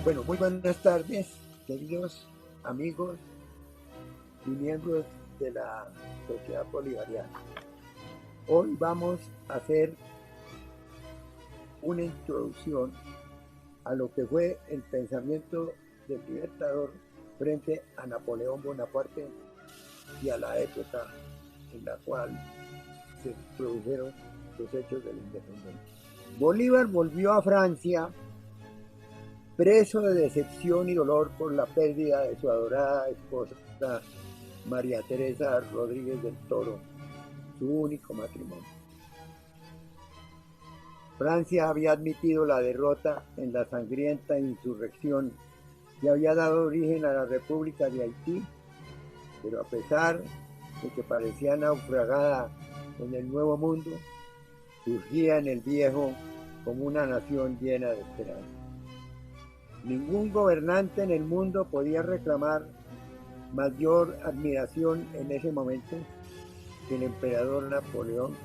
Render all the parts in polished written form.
Bueno, muy buenas tardes, queridos amigos y miembros de la Sociedad Bolivariana. Hoy vamos a hacer una introducción a lo que fue el pensamiento del Libertador frente a Napoleón Bonaparte y a la época en la cual se produjeron los hechos de la independencia. Bolívar volvió a Francia preso de decepción y dolor por la pérdida de su adorada esposa María Teresa Rodríguez del Toro, su único matrimonio. Francia había admitido la derrota en la sangrienta insurrección que había dado origen a la República de Haití, pero a pesar de que parecía naufragada en el Nuevo Mundo, surgía en el Viejo como una nación llena de esperanza. Ningún gobernante en el mundo podía reclamar mayor admiración en ese momento que el emperador Napoleón,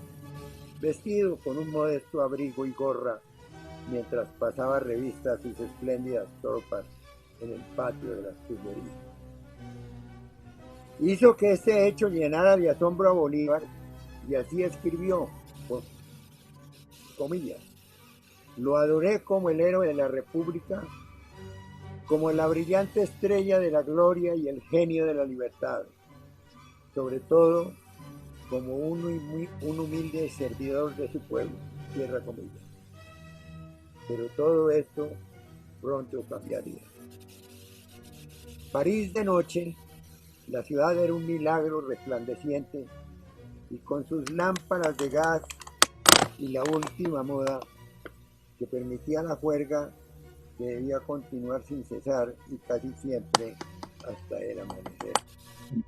vestido con un modesto abrigo y gorra, mientras pasaba revista a sus espléndidas tropas en el patio de las Tullerías. Hizo que este hecho llenara de asombro a Bolívar y así escribió, por comillas: lo adoré como el héroe de la República, como la brillante estrella de la gloria y el genio de la libertad, sobre todo como un humilde servidor de su pueblo, cierra comillas. Pero todo esto pronto cambiaría. París de noche, la ciudad era un milagro resplandeciente y con sus lámparas de gas y la última moda que permitía la juerga que debía continuar sin cesar y casi siempre hasta el amanecer.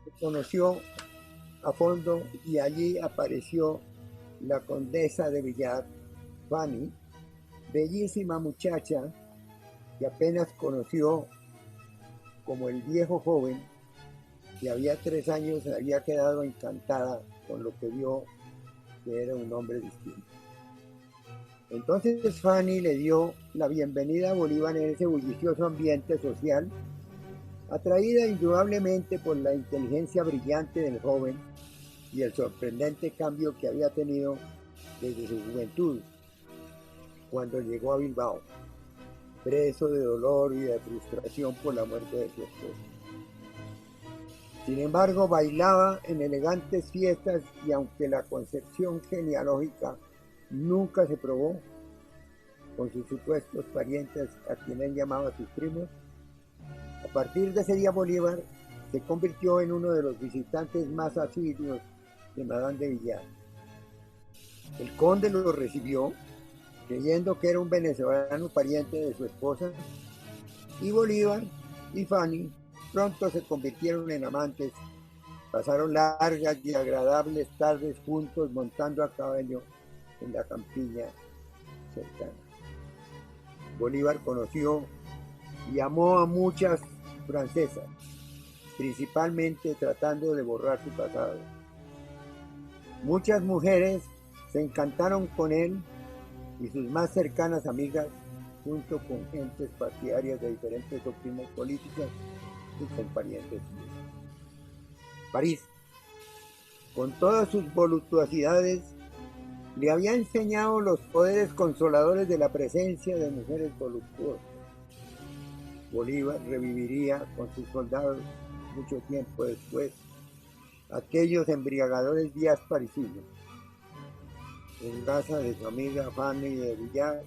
Se conoció a fondo y allí apareció la condesa de Villar, Fanny, bellísima muchacha que apenas conoció como el viejo joven que había 3 años había quedado encantada con lo que vio que era un hombre distinto. Entonces Fanny le dio la bienvenida a Bolívar en ese bullicioso ambiente social, atraída indudablemente por la inteligencia brillante del joven y el sorprendente cambio que había tenido desde su juventud, cuando llegó a Bilbao, preso de dolor y de frustración por la muerte de su esposa. Sin embargo, bailaba en elegantes fiestas y aunque la concepción genealógica nunca se probó con sus supuestos parientes a quienes llamaba sus primos, a partir de ese día Bolívar se convirtió en uno de los visitantes más asiduos de Madame de Villar. El conde lo recibió creyendo que era un venezolano pariente de su esposa, y Bolívar y Fanny pronto se convirtieron en amantes. Pasaron largas y agradables tardes juntos montando a caballo en la campiña cercana. Bolívar conoció y amó a muchas francesas, principalmente tratando de borrar su pasado. Muchas mujeres se encantaron con él y sus más cercanas amigas, junto con gentes partidarias de diferentes doctrinas políticas y con parientes suyos. París, con todas sus voluptuosidades, le había enseñado los poderes consoladores de la presencia de mujeres voluptuosas. Bolívar reviviría con sus soldados mucho tiempo después aquellos embriagadores días parisinos, en casa de su amiga Fanny de Villar,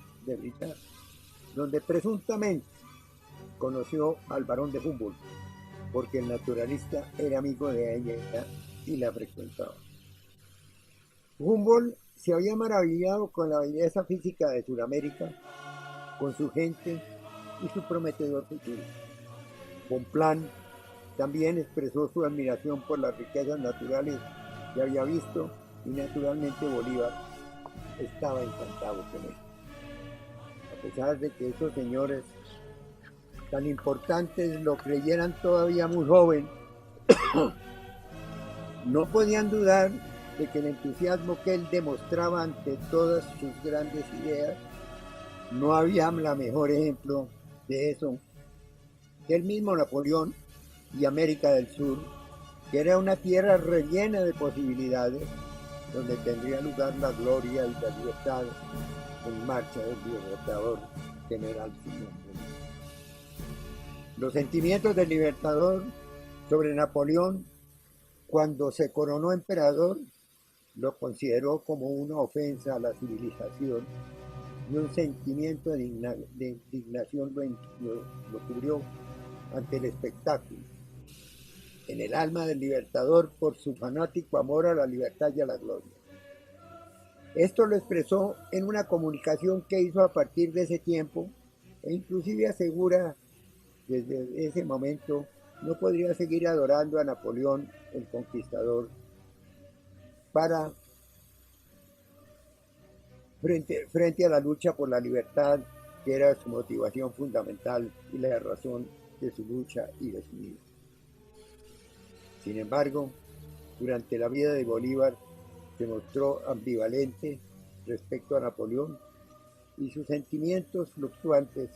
donde presuntamente conoció al barón de Humboldt, porque el naturalista era amigo de ella y la frecuentaba. Humboldt se había maravillado con la belleza física de Sudamérica, con su gente y su prometedor futuro. Bonpland también expresó su admiración por las riquezas naturales que había visto y naturalmente Bolívar estaba encantado con él. A pesar de que esos señores tan importantes lo creyeran todavía muy joven, no podían dudar de que el entusiasmo que él demostraba ante todas sus grandes ideas, no había la mejor ejemplo de eso aquel mismo Napoleón y América del Sur, que era una tierra rellena de posibilidades, donde tendría lugar la gloria y la libertad en marcha del libertador general Simón Bolívar. Los sentimientos del libertador sobre Napoleón, cuando se coronó emperador, lo consideró como una ofensa a la civilización y un sentimiento de indignación lo cubrió ante el espectáculo. En el alma del libertador por su fanático amor a la libertad y a la gloria. Esto lo expresó en una comunicación que hizo a partir de ese tiempo e inclusive asegura desde ese momento no podría seguir adorando a Napoleón el Conquistador frente a la lucha por la libertad, que era su motivación fundamental y la razón de su lucha y de su vida. Sin embargo, durante la vida de Bolívar se mostró ambivalente respecto a Napoleón y sus sentimientos fluctuantes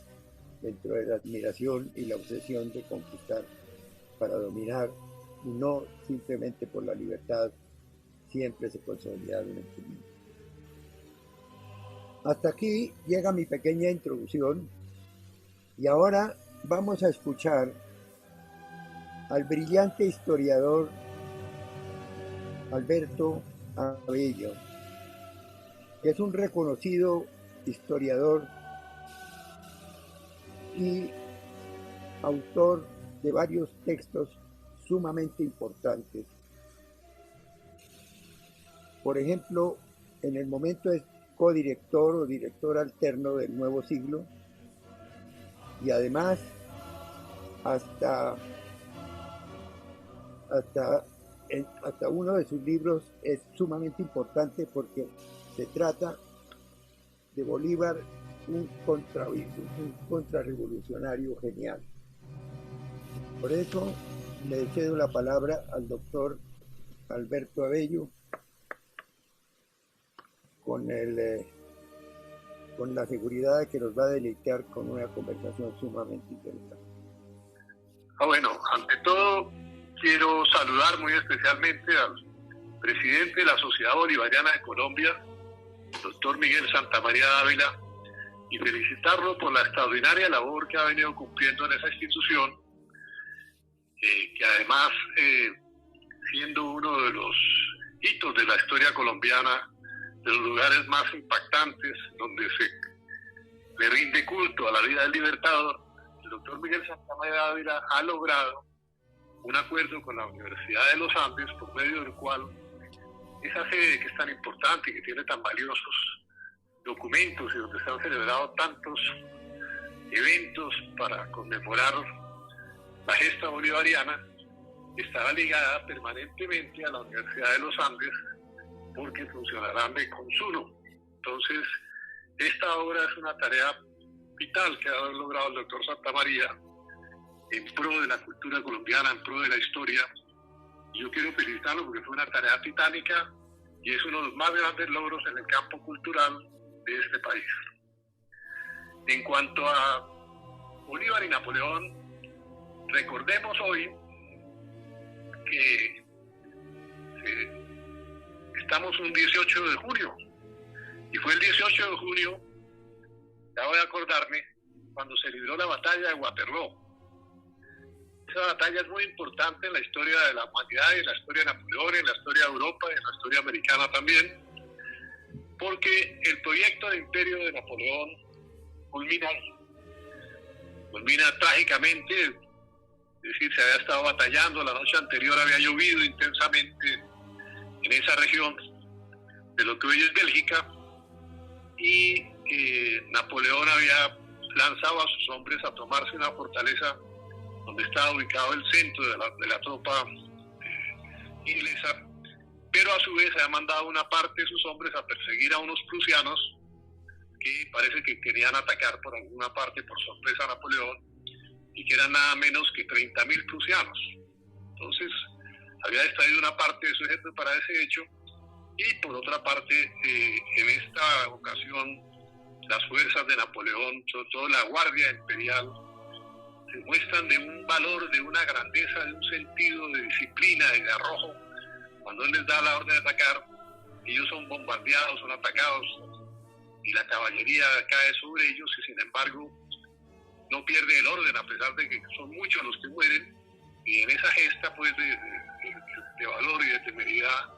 dentro de la admiración y la obsesión de conquistar para dominar y no simplemente por la libertad, siempre se consolidaron en su vida. Hasta aquí llega mi pequeña introducción y ahora vamos a escuchar al brillante historiador Alberto Abello, que es un reconocido historiador y autor de varios textos sumamente importantes. Por ejemplo, en el momento es codirector o director alterno del Nuevo Siglo y además hasta uno de sus libros es sumamente importante porque se trata de Bolívar, un contrarrevolucionario genial. Por eso le cedo la palabra al doctor Alberto Abello con la seguridad de que nos va a deleitar con una conversación sumamente interesante. Bueno, ante todo quiero saludar muy especialmente al presidente de la Sociedad Bolivariana de Colombia, doctor Miguel Santamaría Dávila, y felicitarlo por la extraordinaria labor que ha venido cumpliendo en esa institución, que además, siendo uno de los hitos de la historia colombiana, de los lugares más impactantes donde se le rinde culto a la vida del libertador, el doctor Miguel Santamaría Dávila ha logrado un acuerdo con la Universidad de los Andes, por medio del cual esa sede que es tan importante y que tiene tan valiosos documentos y donde se han celebrado tantos eventos para conmemorar la gesta bolivariana, estará ligada permanentemente a la Universidad de los Andes porque funcionarán de consuno. Entonces, esta obra es una tarea vital que ha logrado el doctor Santamaría en pro de la cultura colombiana, en pro de la historia. Y yo quiero felicitarlo porque fue una tarea titánica y es uno de los más grandes logros en el campo cultural de este país. En cuanto a Bolívar y Napoleón, recordemos hoy que estamos un 18 de junio y fue el 18 de junio, ya voy a acordarme, cuando se libró la batalla de Waterloo. Esa batalla es muy importante en la historia de la humanidad y en la historia de Napoleón, en la historia de Europa y en la historia americana también, porque el proyecto de imperio de Napoleón culmina trágicamente. Es decir, se había estado batallando, la noche anterior había llovido intensamente en esa región de lo que hoy es Bélgica, y Napoleón había lanzado a sus hombres a tomarse una fortaleza donde estaba ubicado el centro de la tropa inglesa, pero a su vez había mandado una parte de sus hombres a perseguir a unos prusianos que parece que querían atacar por alguna parte por sorpresa a Napoleón, y que eran nada menos que 30.000 prusianos. Entonces había extraído una parte de su ejército para ese hecho, y por otra parte, en esta ocasión, las fuerzas de Napoleón, sobre todo la Guardia Imperial, demuestran de un valor, de una grandeza, de un sentido de disciplina, de arrojo. Cuando él les da la orden de atacar, ellos son bombardeados, son atacados, y la caballería cae sobre ellos, y sin embargo no pierde el orden, a pesar de que son muchos los que mueren. Y en esa gesta pues de valor y de temeridad,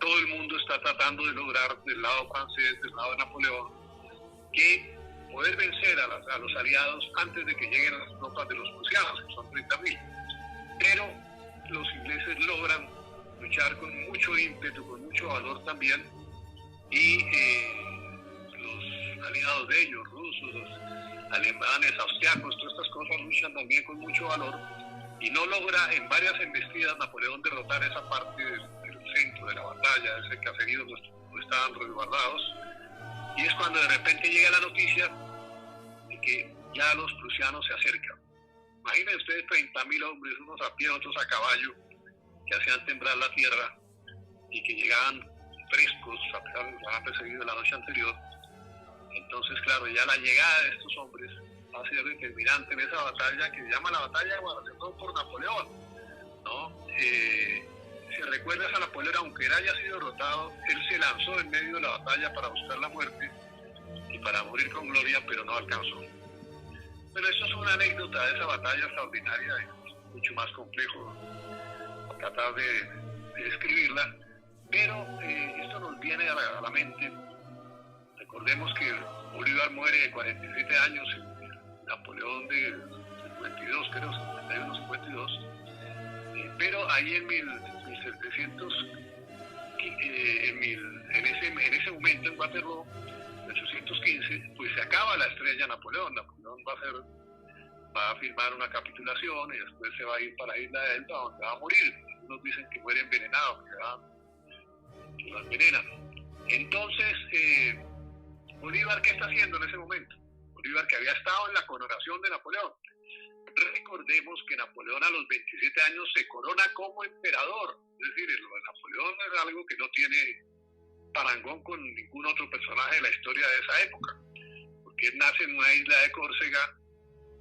todo el mundo está tratando de lograr, del lado francés, del lado de Napoleón, que poder vencer a los aliados antes de que lleguen las tropas de los prusianos, que son 30.000. Pero los ingleses logran luchar con mucho ímpetu, con mucho valor también, y los aliados de ellos, rusos, los alemanes, austriacos, todas estas cosas luchan también con mucho valor, y no logra en varias embestidas Napoleón derrotar esa parte del centro de la batalla, ese caserío donde estaban resguardados. Y es cuando de repente llega la noticia de que ya los prusianos se acercan. Imaginen ustedes 30.000 hombres, unos a pie, otros a caballo, que hacían temblar la tierra y que llegaban frescos a pesar de que los habían perseguido la noche anterior. Entonces, claro, ya la llegada de estos hombres va a ser determinante en esa batalla que se llama la batalla de Guadalajara por Napoleón, ¿no? Si recuerdas a Napoleón, aunque él haya sido derrotado, él se lanzó en medio de la batalla para buscar la muerte y para morir con gloria, pero no alcanzó. Pero esto es una anécdota de esa batalla extraordinaria, es mucho más complejo tratar de describirla, pero esto nos viene a la mente. Recordemos que Bolívar muere de 47 años, Napoleón de 52, creo, 51, 52, pero ahí en 1700, en ese momento en Waterloo, 1815, pues se acaba la estrella Napoleón. Napoleón va a firmar una capitulación y después se va a ir para Isla de Elba, donde va a morir. Algunos dicen que muere envenenado, que lo envenenan. Entonces, Bolívar, ¿qué está haciendo en ese momento? Bolívar, que había estado en la coronación de Napoleón. Recordemos que Napoleón a los 27 años se corona como emperador. Es decir, lo de Napoleón es algo que no tiene parangón con ningún otro personaje de la historia de esa época, porque él nace en una isla de Córcega,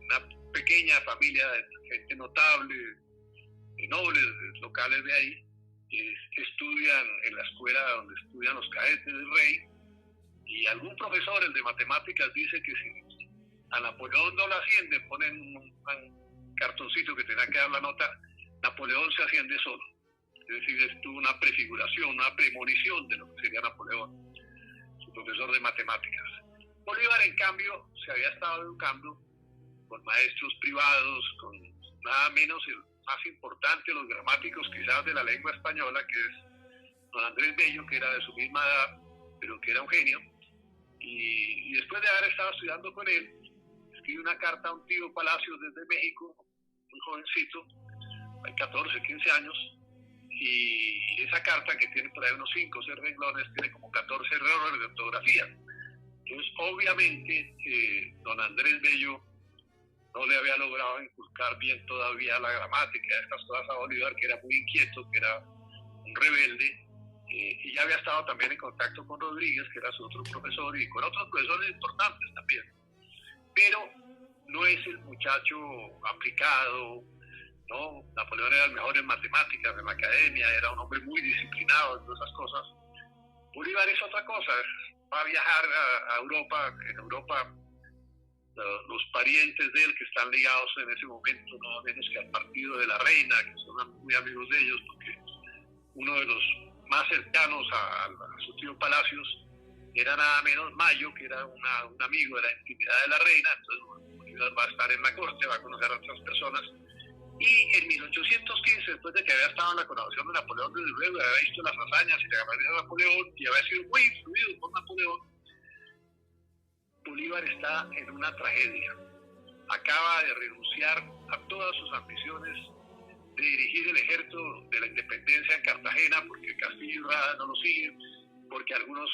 una pequeña familia de gente notable, de nobles locales de ahí, que estudian en la escuela donde estudian los cadetes del rey, y algún profesor, el de matemáticas, dice que si a Napoleón no lo ascienden, ponen un cartoncito que tenga que dar la nota, Napoleón se asciende solo. Es decir, es una prefiguración, una premonición de lo que sería Napoleón, su profesor de matemáticas. Bolívar, en cambio, se había estado educando con maestros privados, con nada menos el más importante de los gramáticos quizás de la lengua española, que es don Andrés Bello, que era de su misma edad, pero que era un genio. Y después de haber estado estudiando con él, escribe una carta a un tío Palacios desde México, muy jovencito, hay 14, 15 años, y esa carta, que tiene por ahí unos 5 o 6 renglones, tiene como 14 errores de ortografía. Entonces, obviamente, don Andrés Bello no le había logrado inculcar bien todavía la gramática, estas cosas a Bolívar, que era muy inquieto, que era un rebelde, y ya había estado también en contacto con Rodríguez, que era su otro profesor, y con otros profesores importantes también. Pero no es el muchacho aplicado, ¿no? Napoleón era el mejor en matemáticas, en la academia, era un hombre muy disciplinado en todas esas cosas. Bolívar es otra cosa, va a viajar a Europa. En Europa, los parientes de él que están ligados en ese momento, no menos que al partido de la reina, que son muy amigos de ellos, porque uno de los más cercanos a su tío Palacios era nada menos Mayo, que era un amigo de la intimidad de la reina. Entonces Bolívar va a estar en la corte, va a conocer a otras personas. Y en 1815, después de que había estado en la coronación de Napoleón, desde luego, había visto las hazañas y la caballería de Napoleón, y había sido muy influido por Napoleón, Bolívar está en una tragedia. Acaba de renunciar a todas sus ambiciones de dirigir el ejército de la independencia en Cartagena, porque Castillo y Rada no lo siguen, porque algunos,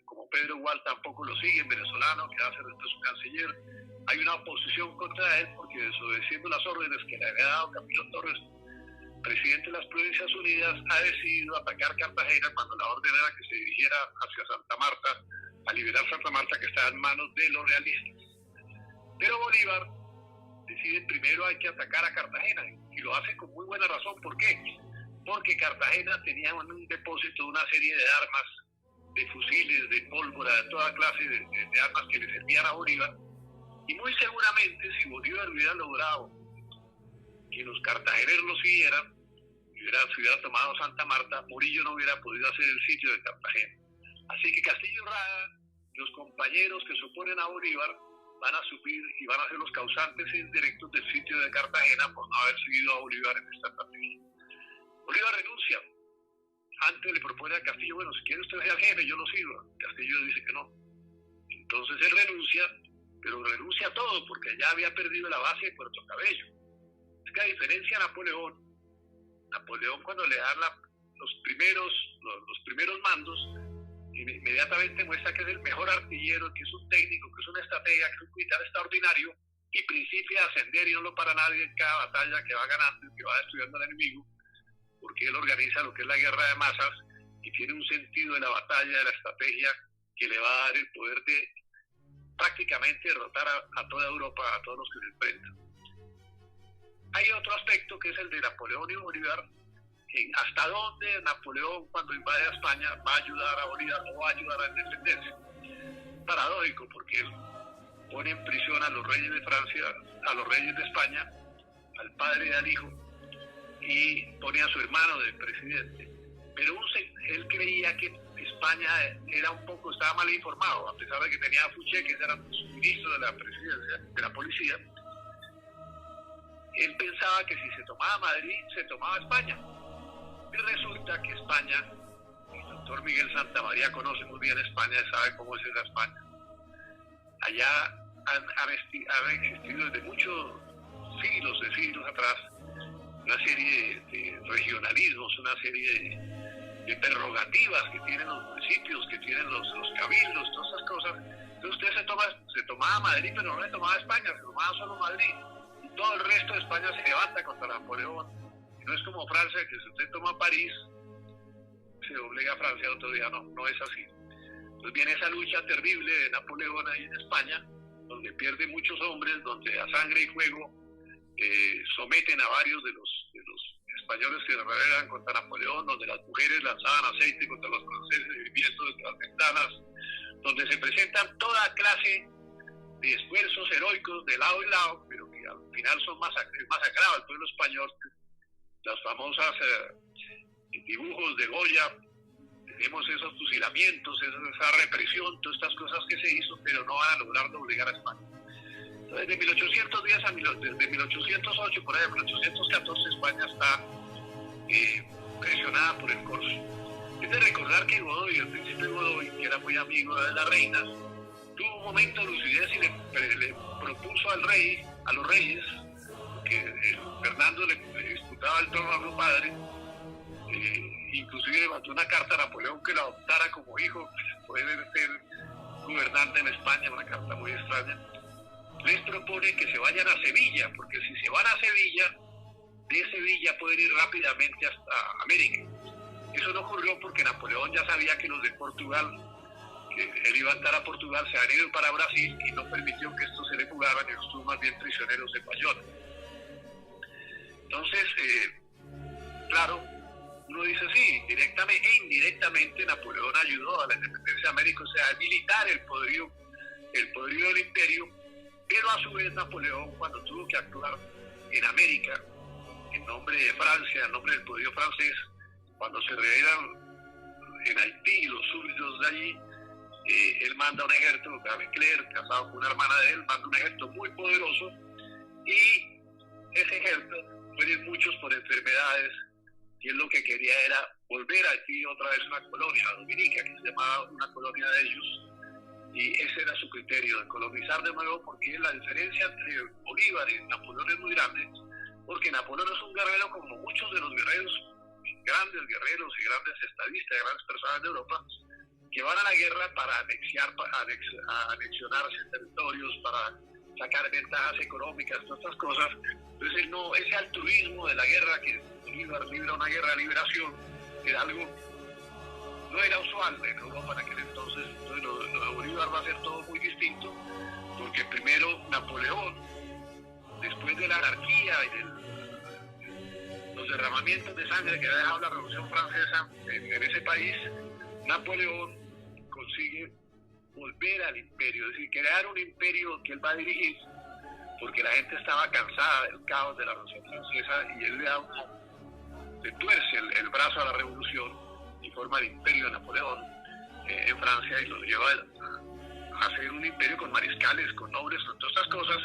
como Pedro Gual, tampoco lo siguen, venezolano, que va a ser después su canciller. Hay una oposición contra él, porque desobedeciendo las órdenes que le había dado Camilo Torres, presidente de las Provincias Unidas, ha decidido atacar Cartagena cuando la orden era que se dirigiera hacia Santa Marta, a liberar Santa Marta, que estaba en manos de los realistas. Pero Bolívar decide primero hay que atacar a Cartagena, y lo hace con muy buena razón. ¿Por qué? Porque Cartagena tenía en un depósito una serie de armas, de fusiles, de pólvora, de toda clase de armas que le servían a Bolívar, y muy seguramente si Bolívar hubiera logrado que los cartageneros lo siguieran, se hubiera tomado Santa Marta, Murillo no hubiera podido hacer el sitio de Cartagena. Así que Castillo Rada, los compañeros que se oponen a Bolívar, van a subir y van a ser los causantes indirectos del sitio de Cartagena por no haber seguido a Bolívar en esta estrategia. Bolívar renuncia. Antes le propone a Castillo, bueno, si quiere usted ser jefe, yo lo sirvo. Castillo dice que no. Entonces él renuncia, pero renuncia a todo porque ya había perdido la base de Puerto Cabello. Es que a diferencia de Napoleón cuando le dan los primeros mandos, inmediatamente muestra que es el mejor artillero, que es un técnico, que es un estratega, que es un militar extraordinario, y principia a ascender y no lo para nadie en cada batalla que va ganando y que va destruyendo al enemigo, porque él organiza lo que es la guerra de masas y tiene un sentido de la batalla, de la estrategia, que le va a dar el poder de prácticamente derrotar a toda Europa, a todos los que se enfrentan. Hay otro aspecto que es el de Napoleón y Bolívar. ¿Hasta dónde Napoleón, cuando invade a España, va a ayudar a Bolívar o va a ayudar a defenderse? Paradójico, porque él pone en prisión a los reyes de Francia, a los reyes de España, al padre y al hijo, y pone a su hermano de presidente. Pero él creía que España estaba mal informado, a pesar de que tenía a Fouché, que era su ministro de la presidencia, de la policía. Él pensaba que si se tomaba Madrid, se tomaba España. Y resulta que España, el doctor Miguel Santamaría conoce muy bien España y sabe cómo es esa España. Allá han existido desde muchos siglos atrás una serie de regionalismos, una serie de prerrogativas que tienen los municipios, que tienen los cabildos, todas esas cosas. Entonces usted se tomaba Madrid, pero no le tomaba España, se tomaba solo Madrid. Y todo el resto de España se levanta contra Napoleón. No es como Francia, que si usted toma París, se doblega a Francia otro día. No es así. Entonces viene esa lucha terrible de Napoleón ahí en España, donde pierde muchos hombres, donde a sangre y fuego someten a varios de los españoles que rebelan contra Napoleón, donde las mujeres lanzaban aceite contra los franceses viviendo desde las ventanas, donde se presentan toda clase de esfuerzos heroicos de lado y lado, pero que al final son masacrados al pueblo español. Las famosas dibujos de Goya, tenemos esos fusilamientos, esa represión, todas estas cosas que se hizo, pero no van a lograr doblegar a España. Entonces, desde 1810 desde 1808, por ahí, 1814, España está presionada por el corso. Es de recordar que Godoy, el príncipe Godoy, que era muy amigo de la reina, tuvo un momento de lucidez y le propuso a los reyes, que Fernando le disputaba el trono a su padre, inclusive le mandó una carta a Napoleón que la adoptara como hijo, poder ser gobernante en España, una carta muy extraña. Les propone que se vayan a Sevilla, porque si se van a Sevilla, de Sevilla pueden ir rápidamente hasta América. Eso no ocurrió porque Napoleón ya sabía que los de Portugal, que él iba a entrar a Portugal, se han ido para Brasil y no permitió que estos se le fugaran y estuvo más bien prisioneros en Bayona. Entonces, claro, uno dice sí, directamente e indirectamente Napoleón ayudó a la independencia de América, o sea, a militar el poderío del imperio, pero a su vez Napoleón, cuando tuvo que actuar en América, en nombre de Francia, en nombre del poderío francés, cuando se rebelan en Haití los súbditos de allí, él manda un ejército, Leclerc, casado con una hermana de él, manda un ejército muy poderoso, y ese ejército mueren muchos por enfermedades, y él lo que quería era volver aquí otra vez una colonia, la Dominica, que se llamaba una colonia de ellos, y ese era su criterio, de colonizar de nuevo, porque la diferencia entre Bolívar y Napoleón es muy grande, porque Napoleón es un guerrero como muchos de los guerreros, grandes guerreros y grandes estadistas, grandes personas de Europa, que van a la guerra para anexionarse territorios, para sacar ventajas económicas, todas estas cosas. Entonces ese altruismo de la guerra, que Bolívar libra una guerra de liberación, era algo, no era usual en Europa en aquel entonces. Entonces lo de Bolívar va a ser todo muy distinto, porque primero Napoleón después de la anarquía y los derramamientos de sangre que ha dejado la Revolución Francesa en ese país, Napoleón consigue volver al imperio, es decir, crear un imperio que él va a dirigir, porque la gente estaba cansada del caos de la Revolución Francesa y él le tuerce el brazo a la revolución y forma el imperio de Napoleón en Francia y lo lleva a hacer un imperio con mariscales, con nobles, con todas estas cosas,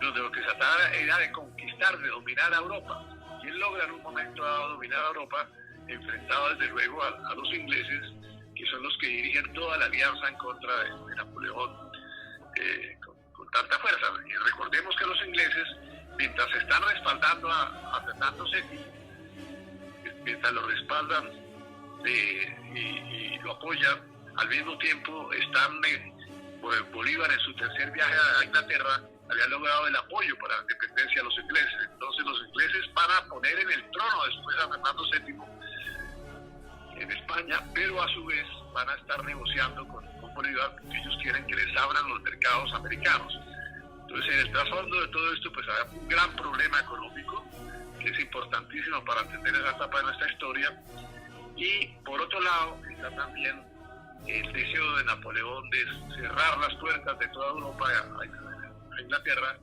donde lo que se trataba era de conquistar, de dominar a Europa. Y él logra en un momento dado dominar a Europa, enfrentado desde luego a los ingleses, que son los que dirigen toda la alianza en contra de Napoleón con tanta fuerza. Y recordemos que los ingleses, mientras están respaldando a Fernando VII, mientras lo respaldan y lo apoyan, al mismo tiempo están Bolívar en su tercer viaje a Inglaterra había logrado el apoyo para la independencia de los ingleses. Entonces los ingleses van a poner en el trono después a Fernando VII en España, pero a su vez van a estar negociando con Bolívar porque ellos quieren que les abran los mercados americanos. Entonces en el trasfondo de todo esto pues hay un gran problema económico que es importantísimo para entender esa etapa de nuestra historia, y por otro lado está también el deseo de Napoleón de cerrar las puertas de toda Europa a Inglaterra,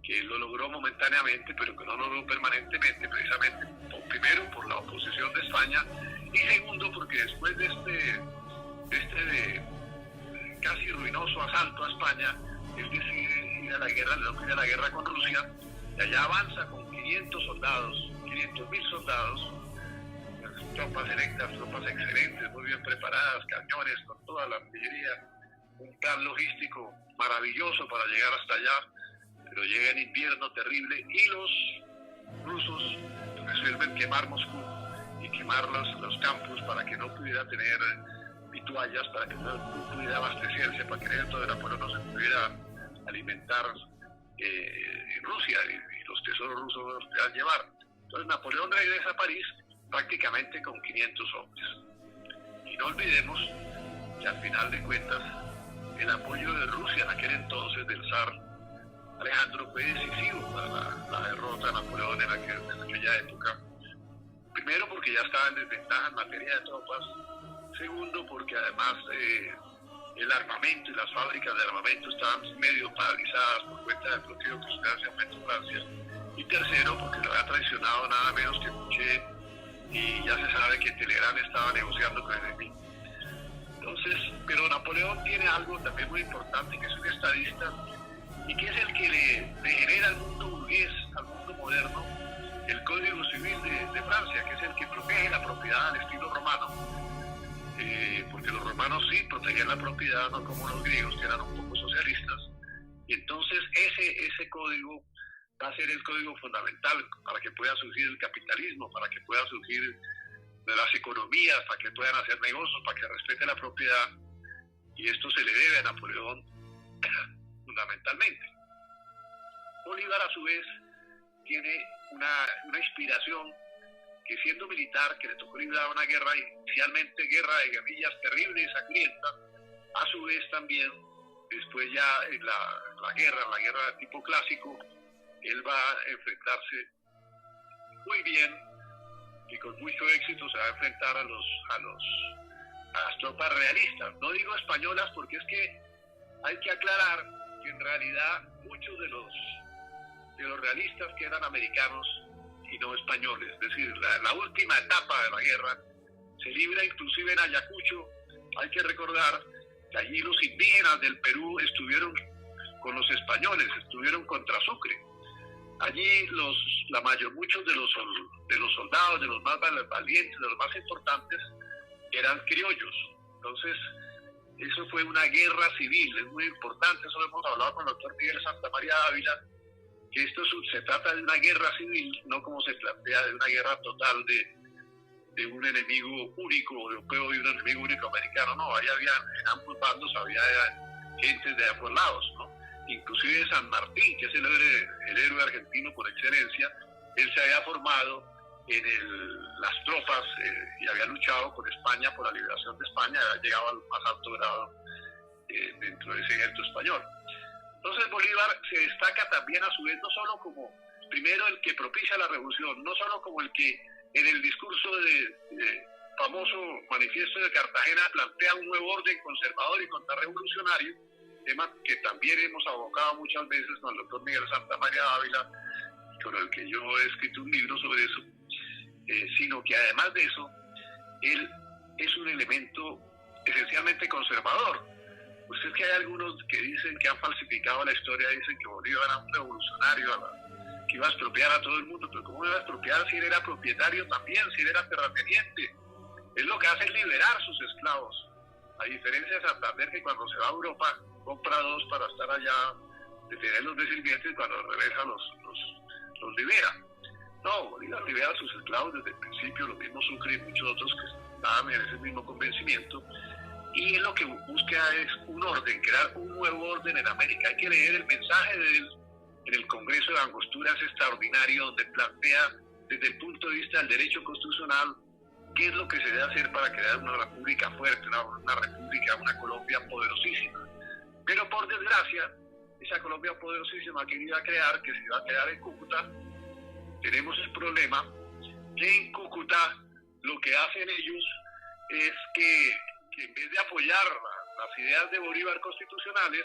que lo logró momentáneamente, pero que no lo logró permanentemente, precisamente primero por la oposición de España y segundo porque después de este casi ruinoso asalto a España, él decide ir a la guerra, le toca ir a la guerra con Rusia, y allá avanza con 500.000 soldados, tropas electas, tropas excelentes, muy bien preparadas, cañones, con toda la artillería, un plan logístico maravilloso para llegar hasta allá, pero llega en invierno terrible y los rusos resuelven quemar Moscú y quemar los campos para que no pudiera tener vituallas, para que no pudiera abastecerse, para que el ejército de Napoleón no se pudiera alimentar en Rusia y los tesoros rusos los pudieran llevar. Entonces Napoleón regresa a París prácticamente con 500 hombres. Y no olvidemos que al final de cuentas el apoyo de Rusia en aquel entonces del zar Alejandro fue decisivo para la derrota de Napoleón en aquella época. Primero porque ya estaba en desventaja en materia de tropas, segundo porque además el armamento y las fábricas de armamento estaban medio paralizadas por cuenta del bloqueo que se hace en Francia, y tercero porque lo había traicionado nada menos que Fouché, y ya se sabe que Telegrán estaba negociando con el enemigo. Entonces, pero Napoleón tiene algo también muy importante, que es un estadista, y que es el que le genera al mundo burgués, al mundo moderno, el Código Civil de Francia, que es el que protege la propiedad al estilo romano, porque los romanos sí protegían la propiedad, no como los griegos, que eran un poco socialistas, y entonces ese código va a ser el código fundamental para que pueda surgir el capitalismo, para que pueda surgir de las economías, para que puedan hacer negocios, para que respete la propiedad, y esto se le debe a Napoleón fundamentalmente. Bolívar a su vez tiene una inspiración que, siendo militar, que le tocó librar una guerra, inicialmente guerra de guerrillas terrible y sangrienta, a su vez también después ya en la guerra de tipo clásico, él va a enfrentarse muy bien y con mucho éxito, se va a enfrentar a las tropas realistas. No digo españolas porque es que hay que aclarar que en realidad muchos de los realistas que eran americanos y no españoles, es decir, la última etapa de la guerra se libra inclusive en Ayacucho. Hay que recordar que allí los indígenas del Perú estuvieron con los españoles, estuvieron contra Sucre. Allí muchos de los soldados, de los más valientes, de los más importantes, eran criollos. Entonces, eso fue una guerra civil, es muy importante, eso lo hemos hablado con el doctor Miguel Santamaría Dávila, que se trata de una guerra civil, no como se plantea de una guerra total de un enemigo único europeo y un enemigo único americano. No, ahí había, en ambos bandos había gente de ambos lados, ¿no? Inclusive San Martín, que es el héroe argentino por excelencia, él se había formado en las tropas y había luchado con España por la liberación de España, había llegado al más alto grado dentro de ese ejército español. Entonces Bolívar se destaca también a su vez no solo como primero el que propicia la revolución, no solo como el que en el discurso de famoso manifiesto de Cartagena plantea un nuevo orden conservador y contrarrevolucionario, tema que también hemos abocado muchas veces con el doctor Miguel Santamaría Dávila, con el que yo he escrito un libro sobre eso, sino que además de eso, él es un elemento esencialmente conservador. Pues es que hay algunos que dicen que han falsificado la historia, dicen que Bolívar era un revolucionario, que iba a expropiar a todo el mundo, pero ¿cómo iba a expropiar si él era propietario también, si él era terrateniente? Él lo que hace es liberar sus esclavos, a diferencia de Santander, que cuando se va a Europa compra dos para estar allá, de tenerlos de sirvientes, y cuando regresa los libera. No, Bolívar libera a sus esclavos desde el principio, lo mismo Sucre y muchos otros que estaban en ese mismo convencimiento, y él lo que busca es un orden, crear un nuevo orden en América. Hay que leer el mensaje de él en el Congreso de Angostura, es extraordinario, donde plantea desde el punto de vista del derecho constitucional qué es lo que se debe hacer para crear una república fuerte, una república, una Colombia poderosísima. Pero por desgracia, esa Colombia poderosísima que iba a crear, que se iba a crear en Cúcuta, tenemos el problema que en Cúcuta lo que hacen ellos es que en vez de apoyar las ideas de Bolívar constitucionales,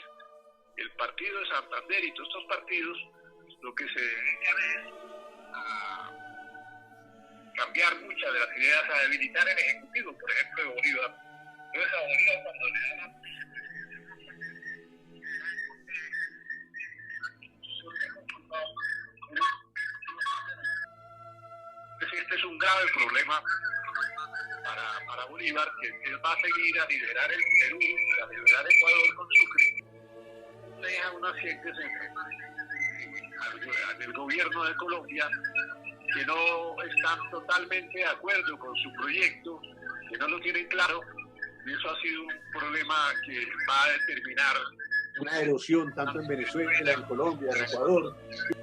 el partido de Santander y todos estos partidos lo que se dedican es a cambiar muchas de las ideas, a debilitar el Ejecutivo, por ejemplo, de Bolívar. Entonces a Bolívar cuando le dan la este es un grave problema para Bolívar, que él va a seguir a liderar el Perú, a liderar Ecuador con Sucre, deja unas gentes en el gobierno de Colombia que no están totalmente de acuerdo con su proyecto, que no lo tienen claro, y eso ha sido un problema que va a determinar una erosión tanto en Venezuela, en Colombia, en Ecuador,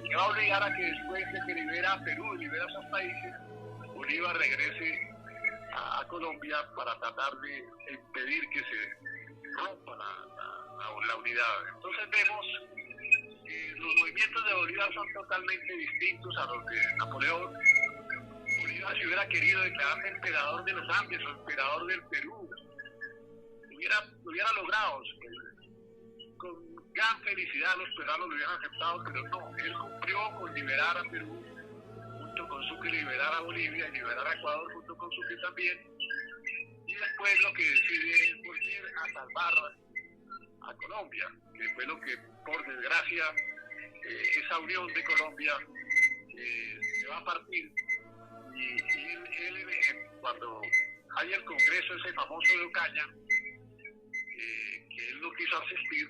que va a obligar a que después de que libera a Perú y libera a esos países, Bolívar regrese a Colombia para tratar de impedir que se rompa la unidad. Entonces vemos que los movimientos de Bolívar son totalmente distintos a los de Napoleón. Bolívar, si hubiera querido declararse emperador de los Andes o emperador del Perú, lo hubiera logrado. Con gran felicidad los peruanos lo hubieran aceptado, pero no, él cumplió con liberar a Perú junto con Sucre, liberar a Bolivia y liberar a Ecuador junto con Sucre también, y después lo que decide es volver a salvar a Colombia, que fue lo que, por desgracia, esa unión de Colombia se va a partir, y él cuando hay el congreso ese famoso de Ocaña, que él no quiso asistir,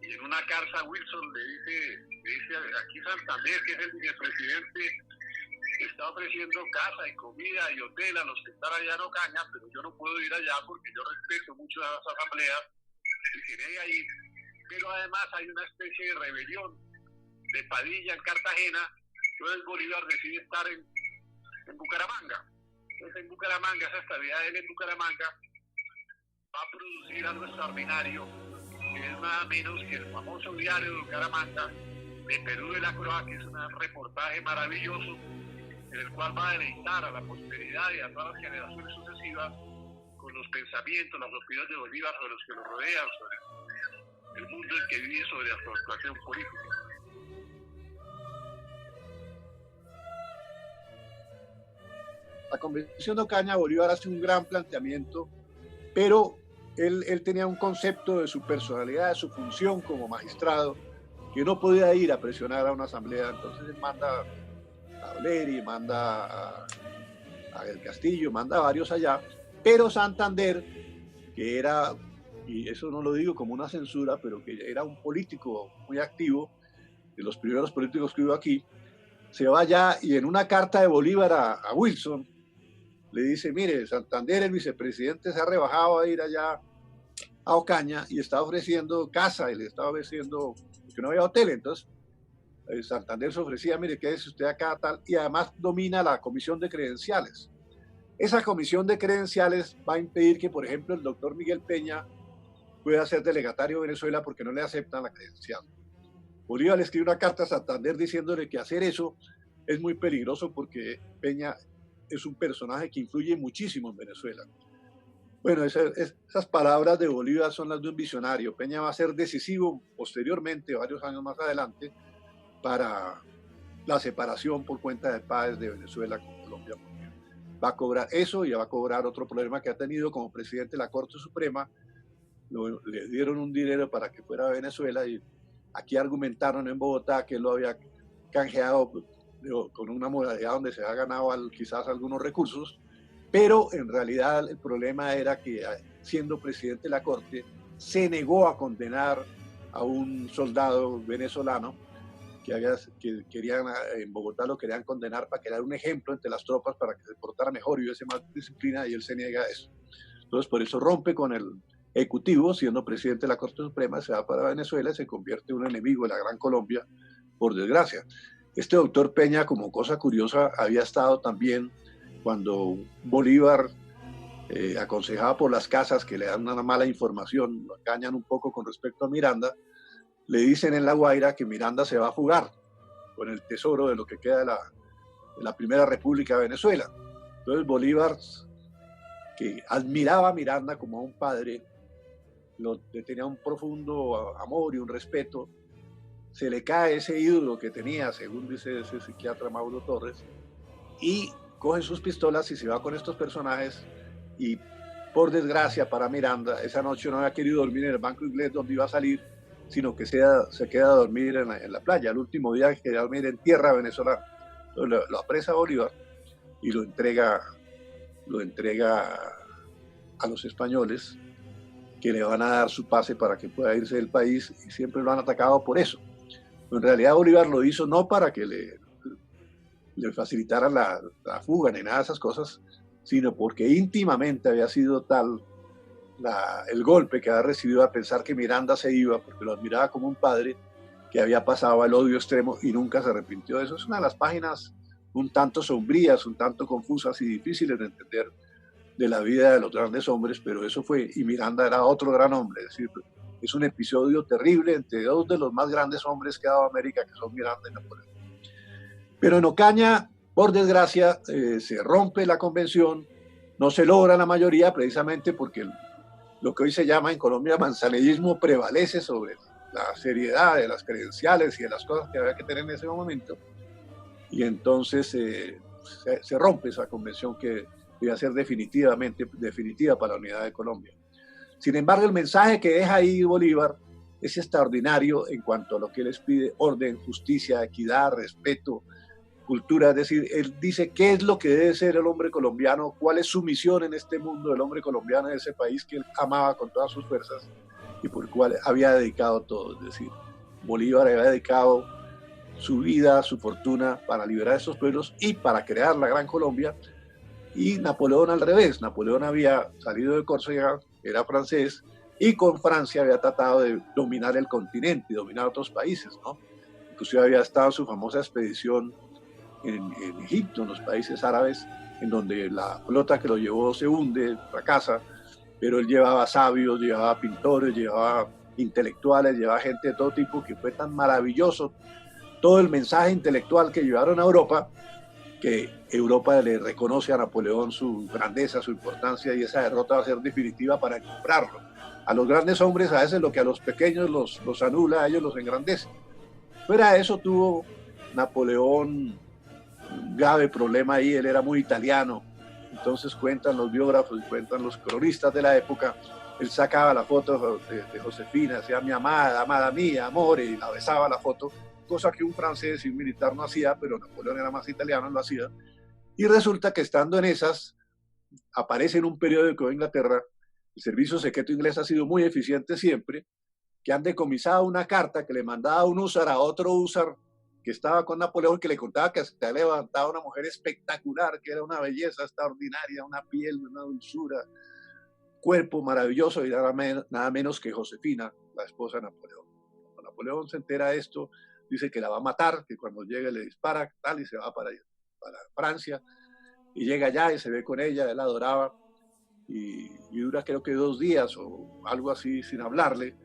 y en una carta Wilson le dice aquí Santander, que es el vicepresidente, está ofreciendo casa y comida y hotel a los que están allá en Ocaña, pero yo no puedo ir allá porque yo respeto mucho a las asambleas y quería ir, pero además hay una especie de rebelión de Padilla en Cartagena, entonces Bolívar decide estar en Bucaramanga. Entonces en Bucaramanga, esa estabilidad de él en Bucaramanga va a producir algo extraordinario, que es nada menos que el famoso diario de Bucaramanga, de Perú de la Croa, que es un reportaje maravilloso, en el cual va a deleitar a la posteridad y a todas las generaciones sucesivas con los pensamientos, las opiniones de Bolívar sobre los que lo rodean, sobre el mundo en que vive, sobre la situación política. La Convención de Ocaña, Bolívar hace un gran planteamiento, pero él tenía un concepto de su personalidad, de su función como magistrado, que no podía ir a presionar a una asamblea. Entonces él manda a Oleri, manda a El Castillo, manda a varios allá, pero Santander, que era, y eso no lo digo como una censura, pero que era un político muy activo, de los primeros políticos que hubo aquí, se va allá y en una carta de Bolívar a Wilson le dice: mire, Santander, el vicepresidente, se ha rebajado a ir allá a Ocaña y está ofreciendo casa y le está ofreciendo, que no había hotel. Entonces Santander se ofrecía: mire, quédese usted acá, tal, y además domina la comisión de credenciales. Esa comisión de credenciales va a impedir que, por ejemplo, el doctor Miguel Peña pueda ser delegatario de Venezuela porque no le aceptan la credencial. Bolívar le escribe una carta a Santander diciéndole que hacer eso es muy peligroso porque Peña es un personaje que influye muchísimo en Venezuela. Bueno, esas palabras de Bolívar son las de un visionario. Peña va a ser decisivo posteriormente, varios años más adelante, para la separación por cuenta de Páez de Venezuela con Colombia. Va a cobrar eso y va a cobrar otro problema que ha tenido como presidente de la Corte Suprema. Le dieron un dinero para que fuera a Venezuela y aquí argumentaron en Bogotá que él lo había canjeado con una modalidad donde se ha ganado quizás algunos recursos, pero en realidad el problema era que siendo presidente de la Corte se negó a condenar a un soldado venezolano que querían en Bogotá lo querían condenar para que era un ejemplo entre las tropas para que se portara mejor y hubiese más disciplina, y él se niega a eso. Entonces por eso rompe con el Ejecutivo, siendo presidente de la Corte Suprema, se va para Venezuela y se convierte en un enemigo de la Gran Colombia, por desgracia. Este doctor Peña, como cosa curiosa, había estado también cuando Bolívar aconsejaba por las casas que le dan una mala información, lo engañan un poco con respecto a Miranda, le dicen en La Guaira que Miranda se va a fugar con el tesoro de lo que queda de la Primera República de Venezuela. Entonces Bolívar, que admiraba a Miranda como a un padre, le tenía un profundo amor y un respeto, se le cae ese ídolo que tenía, según dice ese psiquiatra Mauro Torres, y coge sus pistolas y se va con estos personajes, y por desgracia para Miranda, esa noche no había querido dormir en el Banco Inglés donde iba a salir, sino que se queda a dormir en la playa. El último día que quería dormir en tierra venezolana. Entonces lo apresa Bolívar y lo entrega a los españoles, que le van a dar su pase para que pueda irse del país, y siempre lo han atacado por eso. En realidad Bolívar lo hizo no para que le facilitaran la fuga ni nada de esas cosas, sino porque íntimamente había sido tal el golpe que había recibido a pensar que Miranda se iba, porque lo admiraba como un padre, que había pasado al odio extremo y nunca se arrepintió de eso. Es una de las páginas un tanto sombrías, un tanto confusas y difíciles de entender de la vida de los grandes hombres, pero eso fue, y Miranda era otro gran hombre, es decir, es un episodio terrible entre dos de los más grandes hombres que ha dado América, que son Miranda y Napoleón. Pero en Ocaña, por desgracia, se rompe la convención, no se logra la mayoría, precisamente porque lo que hoy se llama en Colombia manzanillismo prevalece sobre la seriedad de las credenciales y de las cosas que había que tener en ese momento, y entonces se rompe esa convención que iba a ser definitiva para la unidad de Colombia. Sin embargo, el mensaje que deja ahí Bolívar es extraordinario en cuanto a lo que él les pide: orden, justicia, equidad, respeto, cultura. Es decir, él dice qué es lo que debe ser el hombre colombiano, cuál es su misión en este mundo del hombre colombiano, en ese país que él amaba con todas sus fuerzas y por el cual había dedicado todo. Es decir, Bolívar había dedicado su vida, su fortuna para liberar a estos pueblos y para crear la Gran Colombia. Y Napoleón al revés. Napoleón había salido de Córcega, era francés, y con Francia había tratado de dominar el continente y dominar otros países, ¿no? Inclusive había estado en su famosa expedición en Egipto, en los países árabes, en donde la flota que lo llevó se hunde, fracasa, pero él llevaba sabios, llevaba pintores, llevaba intelectuales, llevaba gente de todo tipo, que fue tan maravilloso todo el mensaje intelectual que llevaron a Europa, que Europa le reconoce a Napoleón su grandeza, su importancia, y esa derrota va a ser definitiva para comprarlo. A los grandes hombres a veces lo que a los pequeños los anula, a ellos los engrandece. Fuera de eso tuvo Napoleón un grave problema ahí, él era muy italiano, entonces cuentan los biógrafos y cuentan los cronistas de la época, él sacaba la foto de Josefina, decía mi amada, amada mía, amore, y la besaba la foto, cosa que un francés y un militar no hacía, pero Napoleón era más italiano, lo hacía. Y resulta que estando en esas, aparece en un periódico de Inglaterra, el servicio secreto inglés ha sido muy eficiente siempre, que han decomisado una carta que le mandaba un húsar a otro húsar que estaba con Napoleón, que le contaba que se había levantado una mujer espectacular, que era una belleza extraordinaria, una piel, una dulzura, cuerpo maravilloso, y nada menos que Josefina, la esposa de Napoleón. Cuando Napoleón se entera de esto, dice que la va a matar, que cuando llegue le dispara, tal, y se va para Francia, y llega allá y se ve con ella, él la adoraba, y dura creo que 2 días o algo así sin hablarle,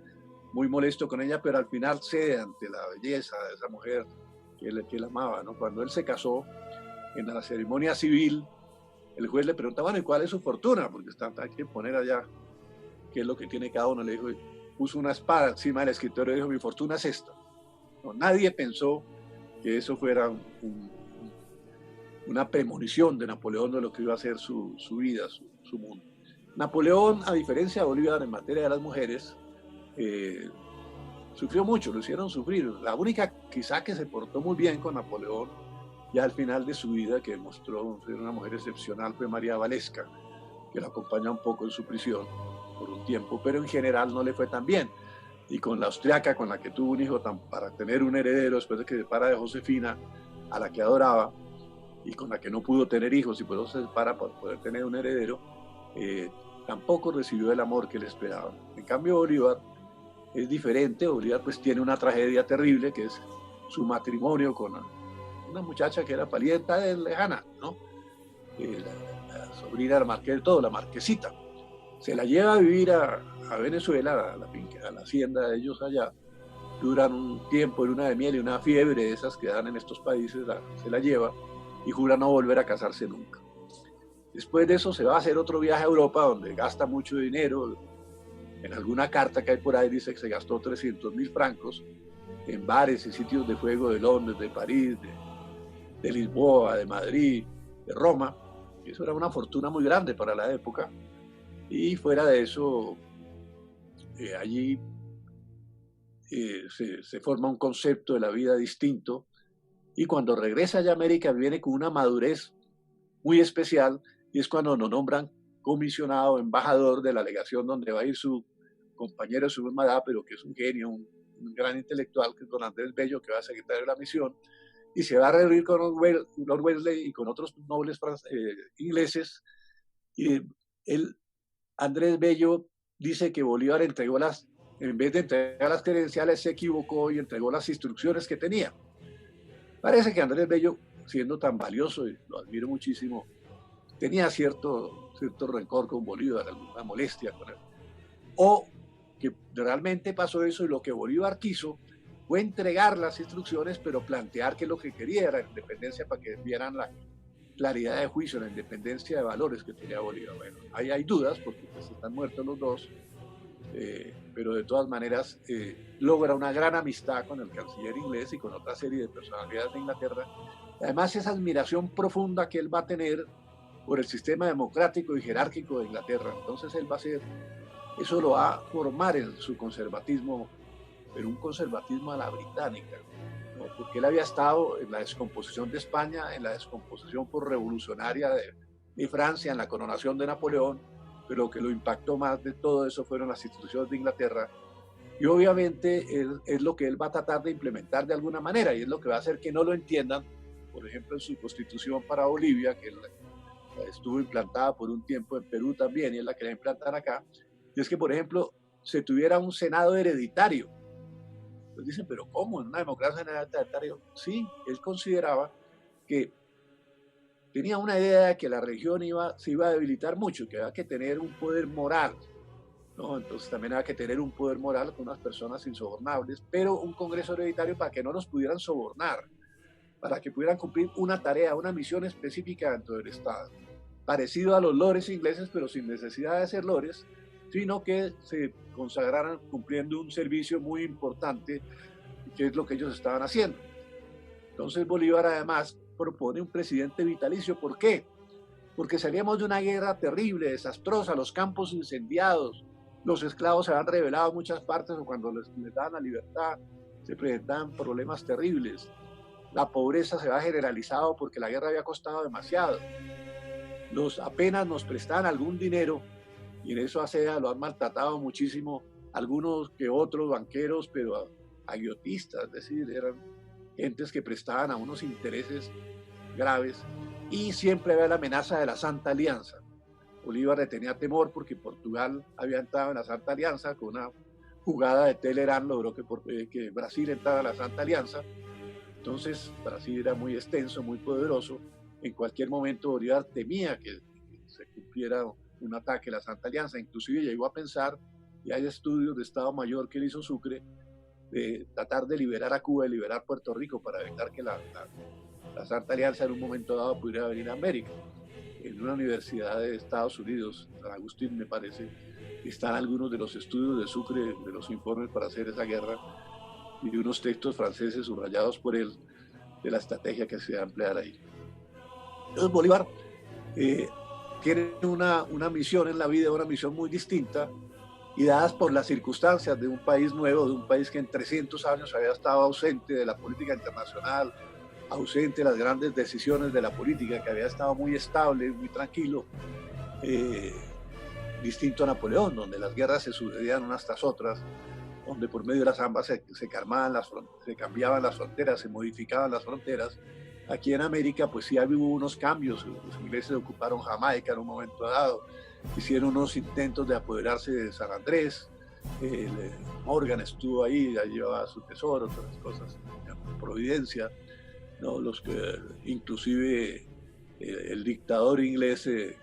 muy molesto con ella, pero al final cede ante la belleza de esa mujer que él amaba, ¿no? Cuando él se casó, en la ceremonia civil, el juez le pregunta, bueno, ¿y cuál es su fortuna? Porque hay que poner allá qué es lo que tiene cada uno. Le dijo, puso una espada encima del escritorio y dijo, mi fortuna es esta. No, nadie pensó que eso fuera una premonición de Napoleón de lo que iba a ser su vida, su mundo. Napoleón, a diferencia de Bolívar en materia de las mujeres, sufrió mucho, lo hicieron sufrir. La única quizá que se portó muy bien con Napoleón, ya al final de su vida, que mostró ser una mujer excepcional, fue María Valesca, que la acompaña un poco en su prisión por un tiempo, pero en general no le fue tan bien. Y con la austriaca, con la que tuvo un hijo para tener un heredero después de que se separa de Josefina, a la que adoraba, y con la que no pudo tener hijos y por eso se separa para poder tener un heredero, tampoco recibió el amor que le esperaban. En cambio, Bolívar es diferente. Bolívar pues tiene una tragedia terrible, que es su matrimonio con una muchacha que era parienta de lejana, ¿no? La sobrina del marqués de todo, la marquesita. Se la lleva a vivir a Venezuela, a la hacienda de ellos allá. Duran un tiempo en una de miel y una fiebre de esas que dan en estos países, se la lleva y jura no volver a casarse nunca. Después de eso se va a hacer otro viaje a Europa donde gasta mucho dinero. En alguna carta que hay por ahí dice que se gastó 300.000 francos en bares y sitios de juego de Londres, de París, de Lisboa, de Madrid, de Roma. Eso era una fortuna muy grande para la época. Y fuera de eso, allí se forma un concepto de la vida distinto. Y cuando regresa allá a América viene con una madurez muy especial, y es cuando nos nombran comisionado, embajador de la legación donde va a ir su compañero de su misma edad, pero que es un genio, un gran intelectual, que es don Andrés Bello, que va a secretario de la misión, y se va a reunir con Lord Wellesley y con otros nobles ingleses. Y Andrés Bello dice que Bolívar en vez de entregar las credenciales, se equivocó y entregó las instrucciones que tenía. Parece que Andrés Bello, siendo tan valioso, y lo admiro muchísimo, tenía cierto rencor con Bolívar, alguna molestia con él. O que realmente pasó eso y lo que Bolívar quiso fue entregar las instrucciones, pero plantear que lo que quería era la independencia para que vieran la claridad de juicio, la independencia de valores que tenía Bolívar. Bueno, ahí hay dudas porque pues, están muertos los dos, pero de todas maneras logra una gran amistad con el canciller inglés y con otra serie de personalidades de Inglaterra. Además, esa admiración profunda que él va a tener por el sistema democrático y jerárquico de Inglaterra. Entonces él eso lo va a formar en su conservatismo, pero un conservatismo a la británica, ¿no? Porque él había estado en la descomposición de España, en la descomposición por revolucionaria de Francia, en la coronación de Napoleón, pero lo que lo impactó más de todo eso fueron las instituciones de Inglaterra, y obviamente es lo que él va a tratar de implementar de alguna manera, y es lo que va a hacer que no lo entiendan, por ejemplo, en su constitución para Bolivia, que estuvo implantada por un tiempo en Perú también, y él la quería implantar acá, y es que, por ejemplo, se tuviera un Senado hereditario. Pues dicen, ¿pero cómo? ¿En una democracia hereditaria? Sí, él consideraba que tenía una idea de que la región se iba a debilitar mucho, que había que tener un poder moral, ¿no? Entonces también había que tener un poder moral con unas personas insobornables, pero un Congreso hereditario para que no nos pudieran sobornar, para que pudieran cumplir una tarea, una misión específica dentro del Estado, parecido a los lores ingleses, pero sin necesidad de ser lores, sino que se consagraran cumpliendo un servicio muy importante, que es lo que ellos estaban haciendo. Entonces Bolívar además propone un presidente vitalicio. ¿Por qué? Porque salíamos de una guerra terrible, desastrosa, los campos incendiados, los esclavos se habían revelado en muchas partes, o cuando les daban la libertad se presentaban problemas terribles. La pobreza se había generalizado porque la guerra había costado demasiado. Apenas nos prestaban algún dinero, y en eso a Seda lo han maltratado muchísimo algunos que otros banqueros, pero agiotistas, es decir, eran gentes que prestaban a unos intereses graves, y siempre había la amenaza de la Santa Alianza. Bolívar le tenía temor porque Portugal había entrado en la Santa Alianza, con una jugada de Telerán logró que Brasil entrara a la Santa Alianza. Entonces Brasil era muy extenso, muy poderoso. En cualquier momento Bolívar temía que se cumpliera un ataque a la Santa Alianza. Inclusive llegó a pensar, y hay estudios de Estado Mayor que él hizo Sucre, de tratar de liberar a Cuba y liberar Puerto Rico para evitar que la Santa Alianza en un momento dado pudiera venir a América. En una universidad de Estados Unidos, San Agustín me parece, están algunos de los estudios de Sucre, de los informes para hacer esa guerra, y unos textos franceses subrayados por él de la estrategia que se va a emplear ahí. Entonces Bolívar tiene una misión en la vida, una misión muy distinta, y dadas por las circunstancias de un país nuevo, de un país que en 300 años había estado ausente de la política internacional, ausente de las grandes decisiones de la política, que había estado muy estable, muy tranquilo, distinto a Napoleón, donde las guerras se sucedían unas tras otras, donde por medio de las ambas se cambiaban las fronteras, se modificaban las fronteras. Aquí en América pues sí hubo unos cambios, los ingleses ocuparon Jamaica en un momento dado, hicieron unos intentos de apoderarse de San Andrés, Morgan estuvo ahí, ya llevaba su tesoro, otras cosas, Providencia, ¿no? Los que inclusive el dictador inglés en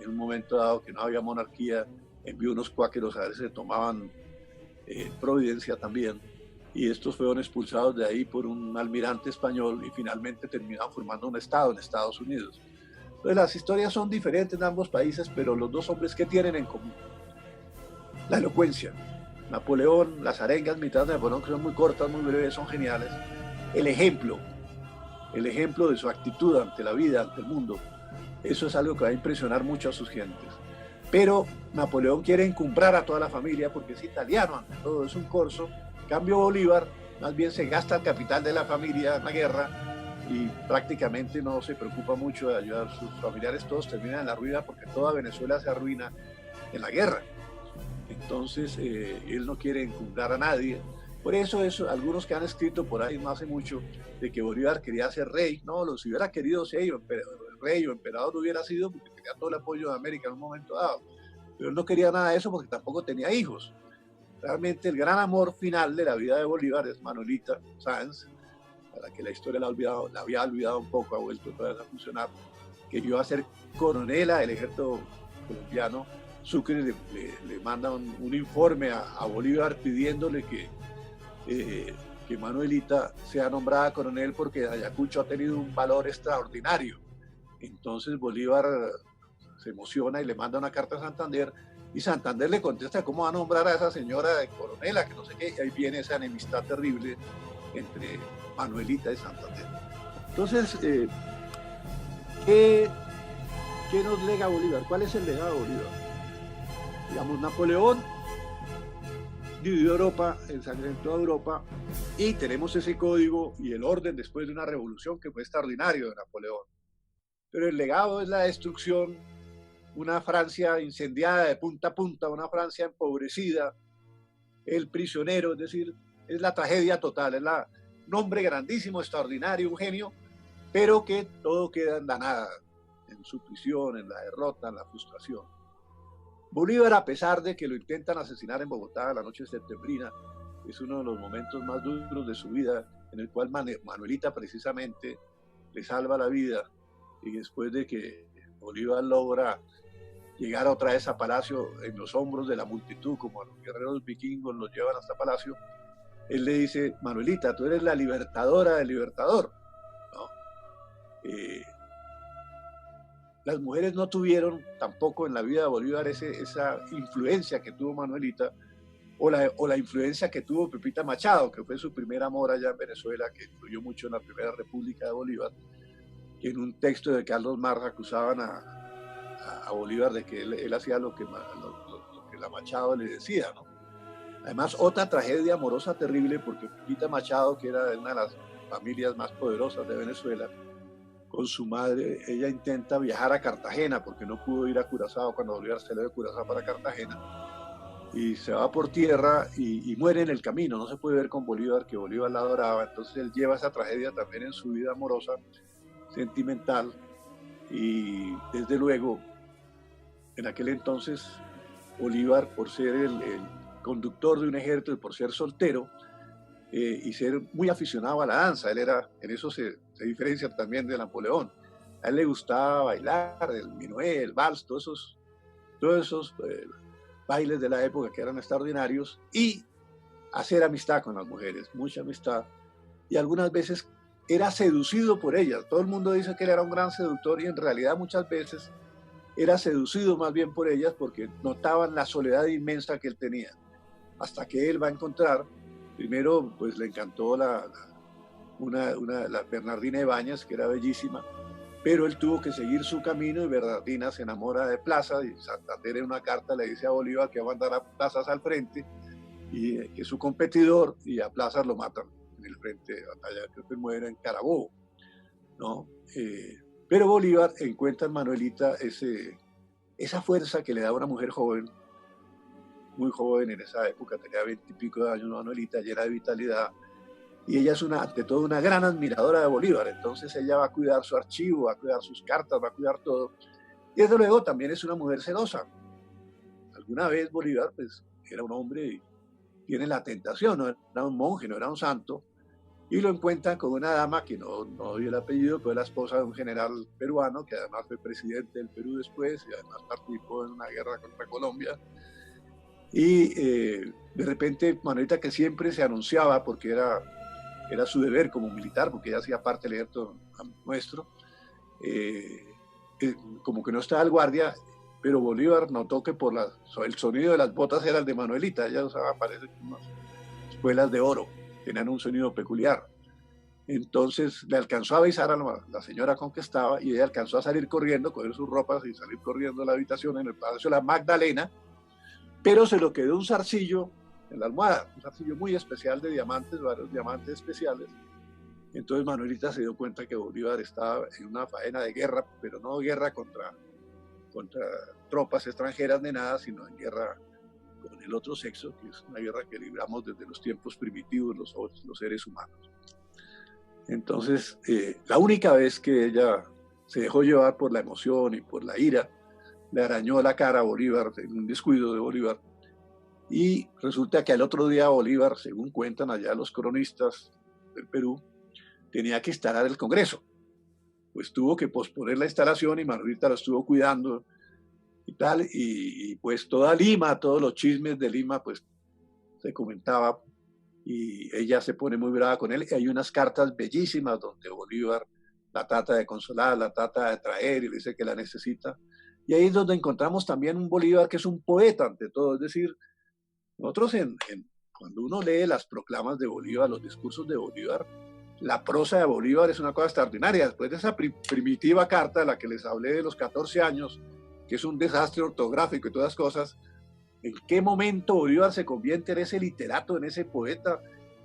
un momento dado que no había monarquía envió unos cuáqueros a ver si tomaban Providencia también, y estos fueron expulsados de ahí por un almirante español y finalmente terminaron formando un estado en Estados Unidos. Entonces las historias son diferentes en ambos países, pero los dos hombres, ¿qué tienen en común? La elocuencia. Napoleón, las arengas militares de Napoleón, que son muy cortas, muy breves, son geniales. El ejemplo de su actitud ante la vida, ante el mundo, eso es algo que va a impresionar mucho a sus gentes. Pero Napoleón quiere encumbrar a toda la familia porque es italiano, ante todo es un corso. En cambio Bolívar más bien se gasta el capital de la familia en la guerra y prácticamente no se preocupa mucho de ayudar a sus familiares, todos terminan en la ruina porque toda Venezuela se arruina en la guerra. Entonces él no quiere encumbrar a nadie. Por eso algunos que han escrito por ahí no hace mucho de que Bolívar quería ser rey. No, si hubiera querido ser rey o emperador hubiera sido porque tenía todo el apoyo de América en un momento dado. Pero él no quería nada de eso porque tampoco tenía hijos. Realmente el gran amor final de la vida de Bolívar es Manuelita Sáenz, a la que la historia la había olvidado un poco, ha vuelto otra vez a funcionar, que iba a ser coronela del ejército colombiano. Sucre le manda un informe a Bolívar pidiéndole que Manuelita sea nombrada coronel porque Ayacucho ha tenido un valor extraordinario. Entonces Bolívar se emociona y le manda una carta a Santander, y Santander le contesta cómo va a nombrar a esa señora de coronela, que no sé qué, y ahí viene esa enemistad terrible entre Manuelita y Santander. Entonces, ¿qué nos lega Bolívar? ¿Cuál es el legado de Bolívar? Digamos, Napoleón dividió Europa, ensangrentó a Europa, y tenemos ese código y el orden después de una revolución que fue extraordinario de Napoleón. Pero el legado es la destrucción, una Francia incendiada de punta a punta, una Francia empobrecida, el prisionero, es decir, es la tragedia total, es un hombre grandísimo, extraordinario, un genio, pero que todo queda en la nada, en su prisión, en la derrota, en la frustración. Bolívar, a pesar de que lo intentan asesinar en Bogotá la noche septembrina, es uno de los momentos más duros de su vida, en el cual Manuelita precisamente le salva la vida, y después de que Bolívar logra llegar otra vez a Palacio en los hombros de la multitud, como a los guerreros vikingos los llevan hasta Palacio, él le dice: Manuelita, tú eres la libertadora del libertador, ¿no? Las mujeres no tuvieron tampoco en la vida de Bolívar esa influencia que tuvo Manuelita, o la influencia que tuvo Pepita Machado, que fue su primer amor allá en Venezuela, que influyó mucho en la Primera República de Bolívar, que en un texto de Carlos Marx acusaban a Bolívar de que él hacía lo que la Machado le decía, ¿no? Además, otra tragedia amorosa terrible, porque Pepita Machado, que era de una de las familias más poderosas de Venezuela, con su madre, ella intenta viajar a Cartagena, porque no pudo ir a Curazao cuando Bolívar se le de Curazao para Cartagena, y se va por tierra y muere en el camino. No se puede ver con Bolívar, que Bolívar la adoraba. Entonces él lleva esa tragedia también en su vida amorosa, sentimental, y desde luego en aquel entonces Bolívar, por ser el conductor de un ejército y por ser soltero y ser muy aficionado a la danza, él era, en eso se diferencia también de Napoleón. A él le gustaba bailar el minué, el vals, todos esos todos esos bailes de la época que eran extraordinarios, y hacer amistad con las mujeres, mucha amistad, y algunas veces era seducido por ellas. Todo el mundo dice que él era un gran seductor y en realidad muchas veces era seducido más bien por ellas porque notaban la soledad inmensa que él tenía. Hasta que él va a encontrar, primero pues le encantó la Bernardina Ibáñez, que era bellísima, pero él tuvo que seguir su camino y Bernardina se enamora de Plaza y Santander en una carta le dice a Bolívar que va a mandar a Plazas al frente y que es su competidor, y a Plaza lo matan en el frente de batalla, creo que muere en Carabobo, ¿no? Pero Bolívar encuentra en Manuelita esa fuerza que le da a una mujer joven, muy joven en esa época, tenía 20 y pico de años Manuelita, llena de vitalidad, y ella es ante todo una gran admiradora de Bolívar. Entonces ella va a cuidar su archivo, va a cuidar sus cartas, va a cuidar todo, y desde luego también es una mujer celosa. Alguna vez Bolívar pues era un hombre y tiene la tentación, no era un monje, no era un santo, y lo encuentra con una dama que no dio el apellido, fue la esposa de un general peruano, que además fue presidente del Perú después, y además participó en una guerra contra Colombia. Y de repente Manuelita, que siempre se anunciaba, porque era su deber como militar, porque ella hacía parte del ejército nuestro, como que no estaba al guardia, pero Bolívar notó que por el sonido de las botas era el de Manuelita. Ella usaba, parece, unas espuelas de oro, tenían un sonido peculiar. Entonces le alcanzó a avisar a la señora con que estaba, y ella alcanzó a salir corriendo, coger sus ropas y salir corriendo a la habitación en el Palacio de la Magdalena, pero se lo quedó un zarcillo en la almohada, un zarcillo muy especial de diamantes, varios diamantes especiales. Entonces Manuelita se dio cuenta que Bolívar estaba en una faena de guerra, pero no guerra contra tropas extranjeras ni nada, sino en guerra con el otro sexo, que es una guerra que libramos desde los tiempos primitivos los seres humanos. Entonces, la única vez que ella se dejó llevar por la emoción y por la ira, le arañó la cara a Bolívar en un descuido de Bolívar, y resulta que al otro día Bolívar, según cuentan allá los cronistas del Perú, tenía que instalar el Congreso. Pues tuvo que posponer la instalación y Manuelita lo estuvo cuidando y tal, y pues toda Lima, todos los chismes de Lima, pues se comentaba, y ella se pone muy brava con él. Y hay unas cartas bellísimas donde Bolívar la trata de consolar, la trata de traer y le dice que la necesita. Y ahí es donde encontramos también un Bolívar que es un poeta ante todo, es decir, nosotros cuando uno lee las proclamas de Bolívar, los discursos de Bolívar, la prosa de Bolívar es una cosa extraordinaria. Después de esa primitiva carta de la que les hablé de los 14 años, que es un desastre ortográfico y todas las cosas, ¿en qué momento Bolívar se convierte en ese literato, en ese poeta,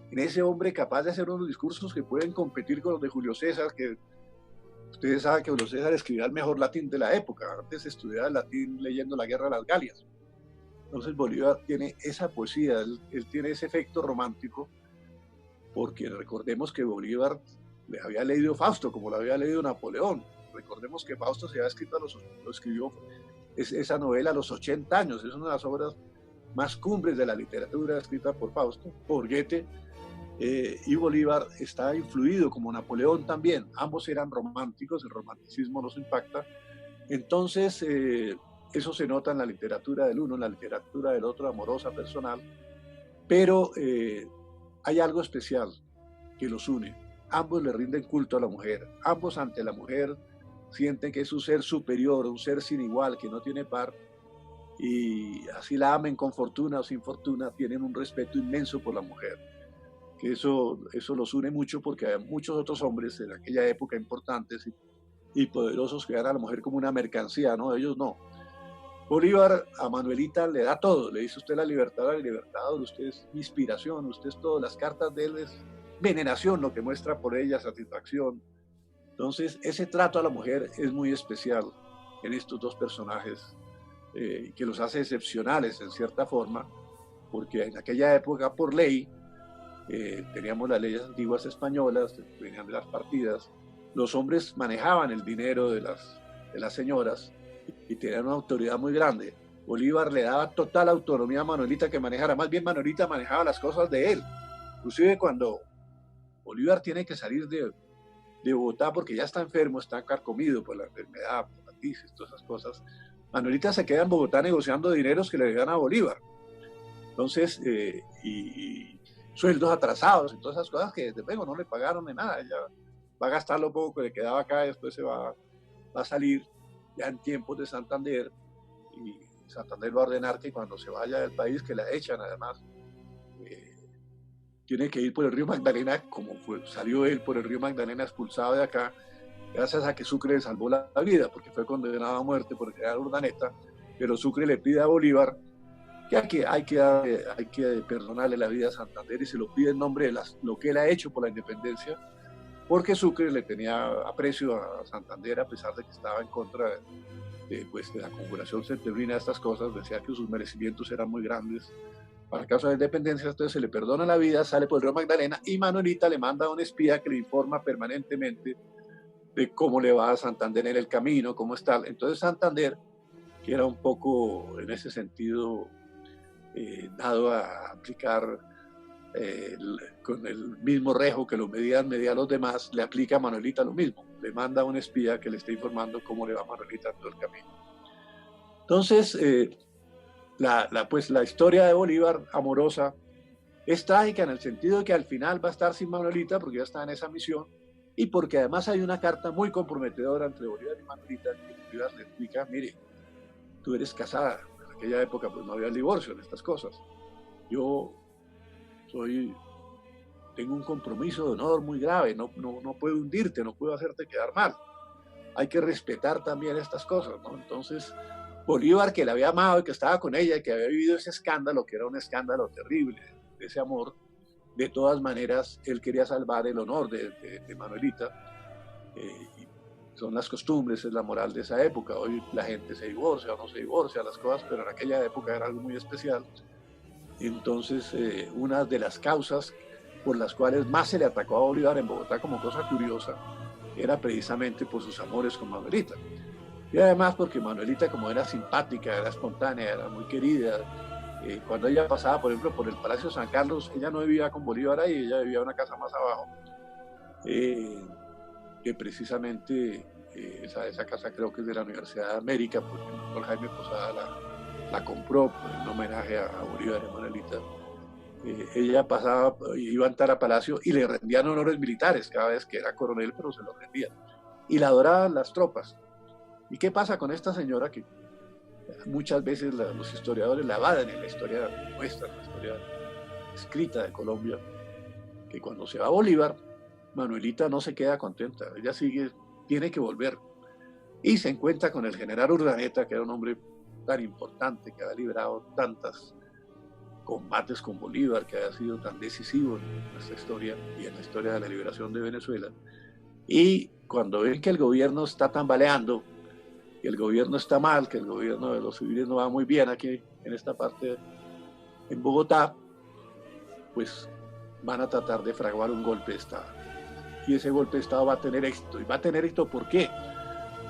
en ese hombre capaz de hacer unos discursos que pueden competir con los de Julio César, que ustedes saben que Julio César escribía el mejor latín de la época, antes estudiaba el latín leyendo la Guerra de las Galias? Entonces Bolívar tiene esa poesía, él tiene ese efecto romántico, porque recordemos que Bolívar le había leído Fausto, como lo había leído Napoleón. Recordemos que Fausto se había escrito lo escribió esa novela a los 80 años, es una de las obras más cumbres de la literatura escrita por Fausto, por Goethe, y Bolívar está influido como Napoleón también. Ambos eran románticos, el romanticismo nos impacta. Entonces, eso se nota en la literatura del uno, en la literatura del otro, amorosa, personal, pero hay algo especial que los une. Ambos le rinden culto a la mujer, ambos ante la mujer sienten que es un ser superior, un ser sin igual, que no tiene par, y así la amen con fortuna o sin fortuna, tienen un respeto inmenso por la mujer. Que eso los une mucho, porque hay muchos otros hombres en aquella época importantes y poderosos que vean a la mujer como una mercancía, ¿no? Ellos no. Bolívar a Manuelita le da todo, le dice: usted la libertad al libertador, usted es inspiración, usted es todo. Las cartas de él es veneración, lo que muestra por ella satisfacción. Entonces, ese trato a la mujer es muy especial en estos dos personajes, que los hace excepcionales en cierta forma, porque en aquella época, por ley, teníamos las leyes antiguas españolas, venían de las partidas, los hombres manejaban el dinero de las señoras y tenían una autoridad muy grande. Bolívar le daba total autonomía a Manuelita que manejara, más bien Manuelita manejaba las cosas de él. Inclusive cuando Bolívar tiene que salir de Bogotá porque ya está enfermo, está carcomido por la enfermedad, por la tisis, todas esas cosas, Manuelita se queda en Bogotá negociando dineros que le debían a Bolívar. Entonces, y sueldos atrasados y todas esas cosas que desde luego no le pagaron de nada. Ella va a gastar lo poco que le quedaba acá y después va a salir ya en tiempos de Santander, y Santander va a ordenar que cuando se vaya del país, que la echan además, tiene que ir por el río Magdalena, como salió él por el río Magdalena expulsado de acá, gracias a que Sucre le salvó la vida, porque fue condenado a muerte por el general Urdaneta, pero Sucre le pide a Bolívar que hay que perdonarle la vida a Santander, y se lo pide en nombre de lo que él ha hecho por la independencia, porque Sucre le tenía aprecio a Santander, a pesar de que estaba en contra de la conjuración centebrina, de estas cosas. Decía que sus merecimientos eran muy grandes para el caso de la independencia. Entonces se le perdona la vida, sale por el río Magdalena, y Manuelita le manda a un espía que le informa permanentemente de cómo le va a Santander en el camino, cómo está. Entonces Santander, que era un poco en ese sentido dado a aplicar con el mismo rejo que lo medía a los demás, le aplica a Manuelita lo mismo. Le manda a un espía que le esté informando cómo le va a Manuelita en todo el camino. Entonces, la historia de Bolívar, amorosa, es trágica en el sentido de que al final va a estar sin Manuelita porque ya está en esa misión, y porque además hay una carta muy comprometedora entre Bolívar y Manuelita, que Bolívar le explica: mire, tú eres casada. En aquella época pues no había divorcio en estas cosas. Yo tengo un compromiso de honor muy grave, no puedo hundirte, no puedo hacerte quedar mal. Hay que respetar también estas cosas, ¿no? Entonces, Bolívar, que la había amado y que estaba con ella y que había vivido ese escándalo, que era un escándalo terrible, de ese amor, de todas maneras, él quería salvar el honor de Manuelita. Son las costumbres, es la moral de esa época. Hoy la gente se divorcia o no se divorcia, las cosas, pero en aquella época era algo muy especial. Entonces, una de las causas por las cuales más se le atacó a Bolívar en Bogotá como cosa curiosa era precisamente por sus amores con Manuelita. Y además porque Manuelita, como era simpática, era espontánea, era muy querida, cuando ella pasaba, por ejemplo, por el Palacio San Carlos, ella no vivía con Bolívar ahí, ella vivía en una casa más abajo, que precisamente esa casa creo que es de la Universidad de América, porque el doctor Jaime Posada la compró en homenaje a Bolívar y a Manuelita. Ella pasaba, iba a entrar a Palacio y le rendían honores militares cada vez que era coronel, pero se lo rendían. Y la adoraban las tropas. ¿Y qué pasa con esta señora que muchas veces los historiadores la evaden en la historia nuestra, en la historia escrita de Colombia? Que cuando se va Bolívar, Manuelita no se queda contenta, ella tiene que volver. Y se encuentra con el general Urdaneta, que era un hombre tan importante, que había librado tantos combates con Bolívar, que había sido tan decisivo en nuestra historia y en la historia de la liberación de Venezuela. Y cuando ven que el gobierno está tambaleando, que el gobierno está mal, que el gobierno de los civiles no va muy bien aquí en esta parte, en Bogotá, pues van a tratar de fraguar un golpe de Estado. Y ese golpe de Estado va a tener éxito. ¿Y va a tener éxito por qué?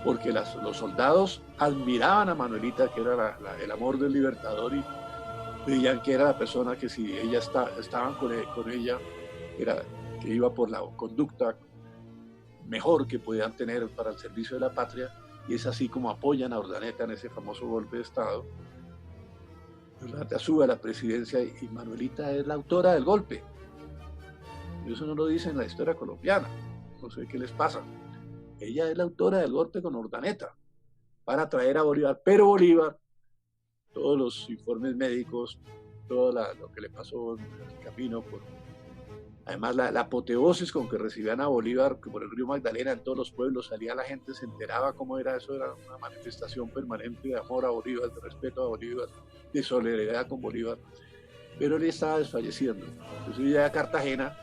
Porque los soldados admiraban a Manuelita, que era el amor del libertador, y veían que era la persona que, si ella estaban con ella, que iba por la conducta mejor que podían tener para el servicio de la patria. Y es así como apoyan a Urdaneta en ese famoso golpe de Estado. Urdaneta sube a la presidencia y Manuelita es la autora del golpe. Y eso no lo dice en la historia colombiana. No sé qué les pasa. Ella es la autora del golpe con Urdaneta para traer a Bolívar. Pero Bolívar, todos los informes médicos, todo lo que le pasó en el camino, además la apoteosis con que recibían a Bolívar por el río Magdalena, en todos los pueblos salía la gente, se enteraba cómo era eso, era una manifestación permanente de amor a Bolívar, de respeto a Bolívar, de solidaridad con Bolívar. Pero él estaba desfalleciendo. Entonces llega a Cartagena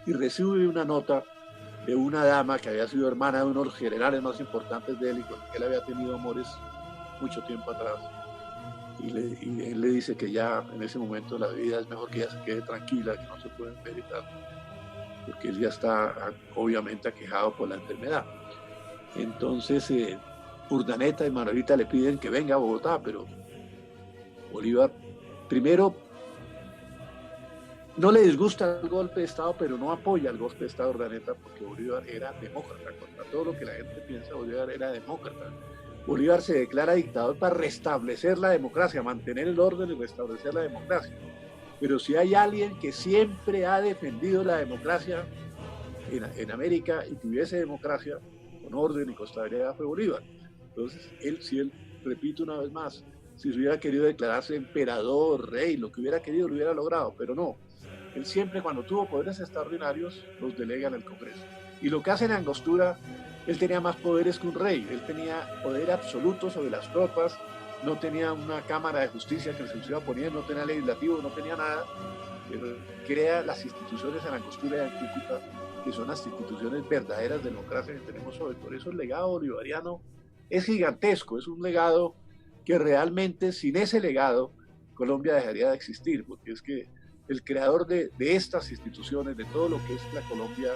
y recibe una nota de una dama que había sido hermana de uno de los generales más importantes de él y con el que él había tenido amores mucho tiempo atrás. Y él le dice que ya en ese momento la vida es mejor que ella se quede tranquila, que no se pueden ver y tal, porque él ya está obviamente aquejado por la enfermedad. Entonces Urdaneta y Manuelita le piden que venga a Bogotá, pero Bolívar primero no le disgusta el golpe de Estado, pero no apoya el golpe de Estado de Urdaneta, porque Bolívar era demócrata. Contra todo lo que la gente piensa, Bolívar era demócrata. Bolívar se declara dictador para restablecer la democracia, mantener el orden y restablecer la democracia. Pero si hay alguien que siempre ha defendido la democracia en América y tuviese democracia con orden y con estabilidad, fue Bolívar. Entonces, él, repito una vez más, si se hubiera querido declararse emperador, rey, lo que hubiera querido lo hubiera logrado, pero no. Él siempre, cuando tuvo poderes extraordinarios, los delega en el Congreso. Y lo que hace en Angostura, él tenía más poderes que un rey. Él tenía poder absoluto sobre las tropas, no tenía una Cámara de Justicia que se iba a poner, no tenía legislativo, no tenía nada. Pero crea las instituciones en Angostura y en Cúcuta, que son las instituciones verdaderas de democracia que tenemos hoy. Por eso el legado bolivariano es gigantesco, es un legado que realmente sin ese legado Colombia dejaría de existir, porque es que el creador de estas instituciones, de todo lo que es la Colombia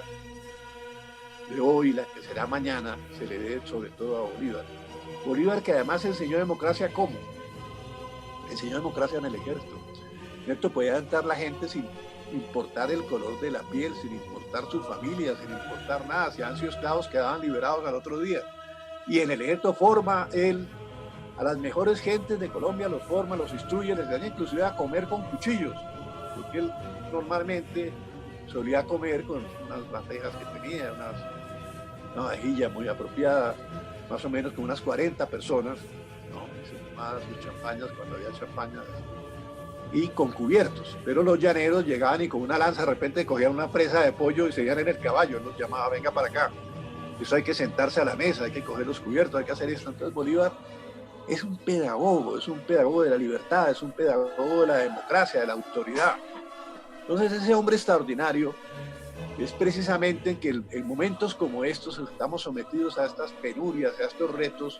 de hoy, la que será mañana, se le debe sobre todo a Bolívar. Bolívar, que además enseñó democracia, ¿cómo? Enseñó democracia en el ejército. Esto podía entrar la gente sin importar el color de la piel, sin importar su familia, sin importar nada. Si han sido esclavos, quedaban liberados al otro día. Y en el ejército forma él a las mejores gentes de Colombia, los forma, los instruye, les da inclusive a comer con cuchillos, porque él normalmente solía comer con unas bandejas que tenía, una vajilla muy apropiada, más o menos con unas 40 personas, ¿no? Se tomaban sus champañas cuando había champañas, y con cubiertos, pero los llaneros llegaban y con una lanza de repente cogían una presa de pollo y se iban en el caballo, él los llamaba, venga para acá, eso hay que sentarse a la mesa, hay que coger los cubiertos, hay que hacer esto. Entonces Bolívar es un pedagogo de la libertad, es un pedagogo de la democracia, de la autoridad. Entonces ese hombre extraordinario es precisamente en que en momentos como estos estamos sometidos a estas penurias, a estos retos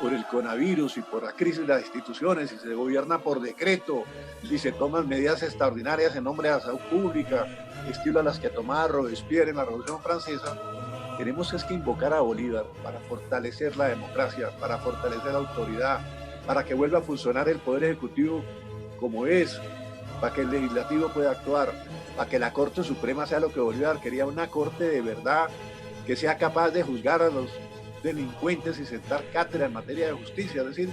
por el coronavirus y por la crisis de las instituciones, y se gobierna por decreto, y se toman medidas extraordinarias en nombre de la salud pública, estilo a las que tomaba Robespierre en la Revolución Francesa. Tenemos que invocar a Bolívar para fortalecer la democracia, para fortalecer la autoridad, para que vuelva a funcionar el Poder Ejecutivo como es, para que el Legislativo pueda actuar, para que la Corte Suprema sea lo que Bolívar quería, una corte de verdad, que sea capaz de juzgar a los delincuentes y sentar cátedra en materia de justicia. Es decir,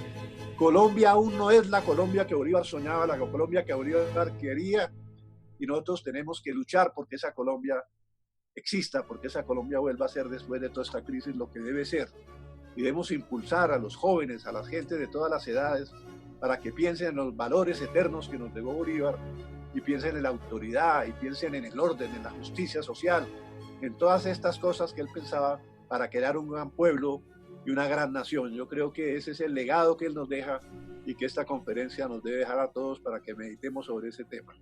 Colombia aún no es la Colombia que Bolívar soñaba, la Colombia que Bolívar quería, y nosotros tenemos que luchar porque esa Colombia exista, porque esa Colombia vuelva a ser, después de toda esta crisis, lo que debe ser. Y debemos impulsar a los jóvenes, a la gente de todas las edades, para que piensen en los valores eternos que nos dejó Bolívar, y piensen en la autoridad, y piensen en el orden, en la justicia social, en todas estas cosas que él pensaba para crear un gran pueblo y una gran nación. Yo creo que ese es el legado que él nos deja, y que esta conferencia nos debe dejar a todos para que meditemos sobre ese tema.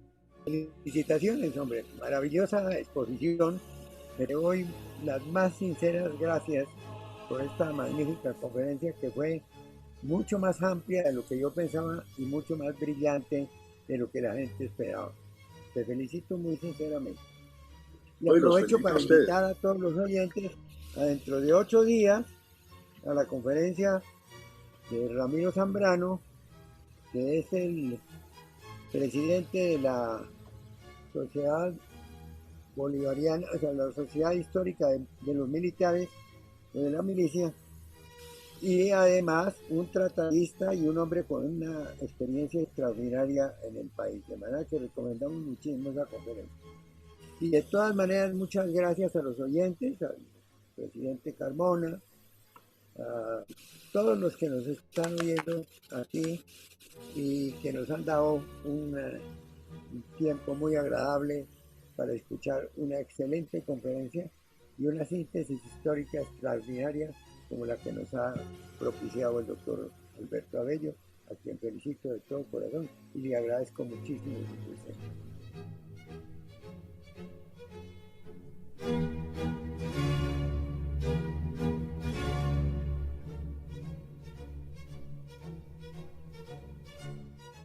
Felicitaciones, hombre, maravillosa exposición. Le doy las más sinceras gracias por esta magnífica conferencia, que fue mucho más amplia de lo que yo pensaba y mucho más brillante de lo que la gente esperaba. Te felicito muy sinceramente. Y aprovecho para invitar a todos los oyentes a dentro de 8 días a la conferencia de Ramiro Zambrano, que es el presidente de la Sociedad Bolivariana, o sea, la Sociedad Histórica de los Militares, de la milicia, y además un tratadista y un hombre con una experiencia extraordinaria en el país. De manera que recomendamos muchísimo esa conferencia. Y de todas maneras, muchas gracias a los oyentes, al presidente Carmona, a todos los que nos están oyendo aquí y que nos han dado un tiempo muy agradable para escuchar una excelente conferencia y una síntesis histórica extraordinaria como la que nos ha propiciado el doctor Alberto Abello, a quien felicito de todo corazón y le agradezco muchísimo su presencia.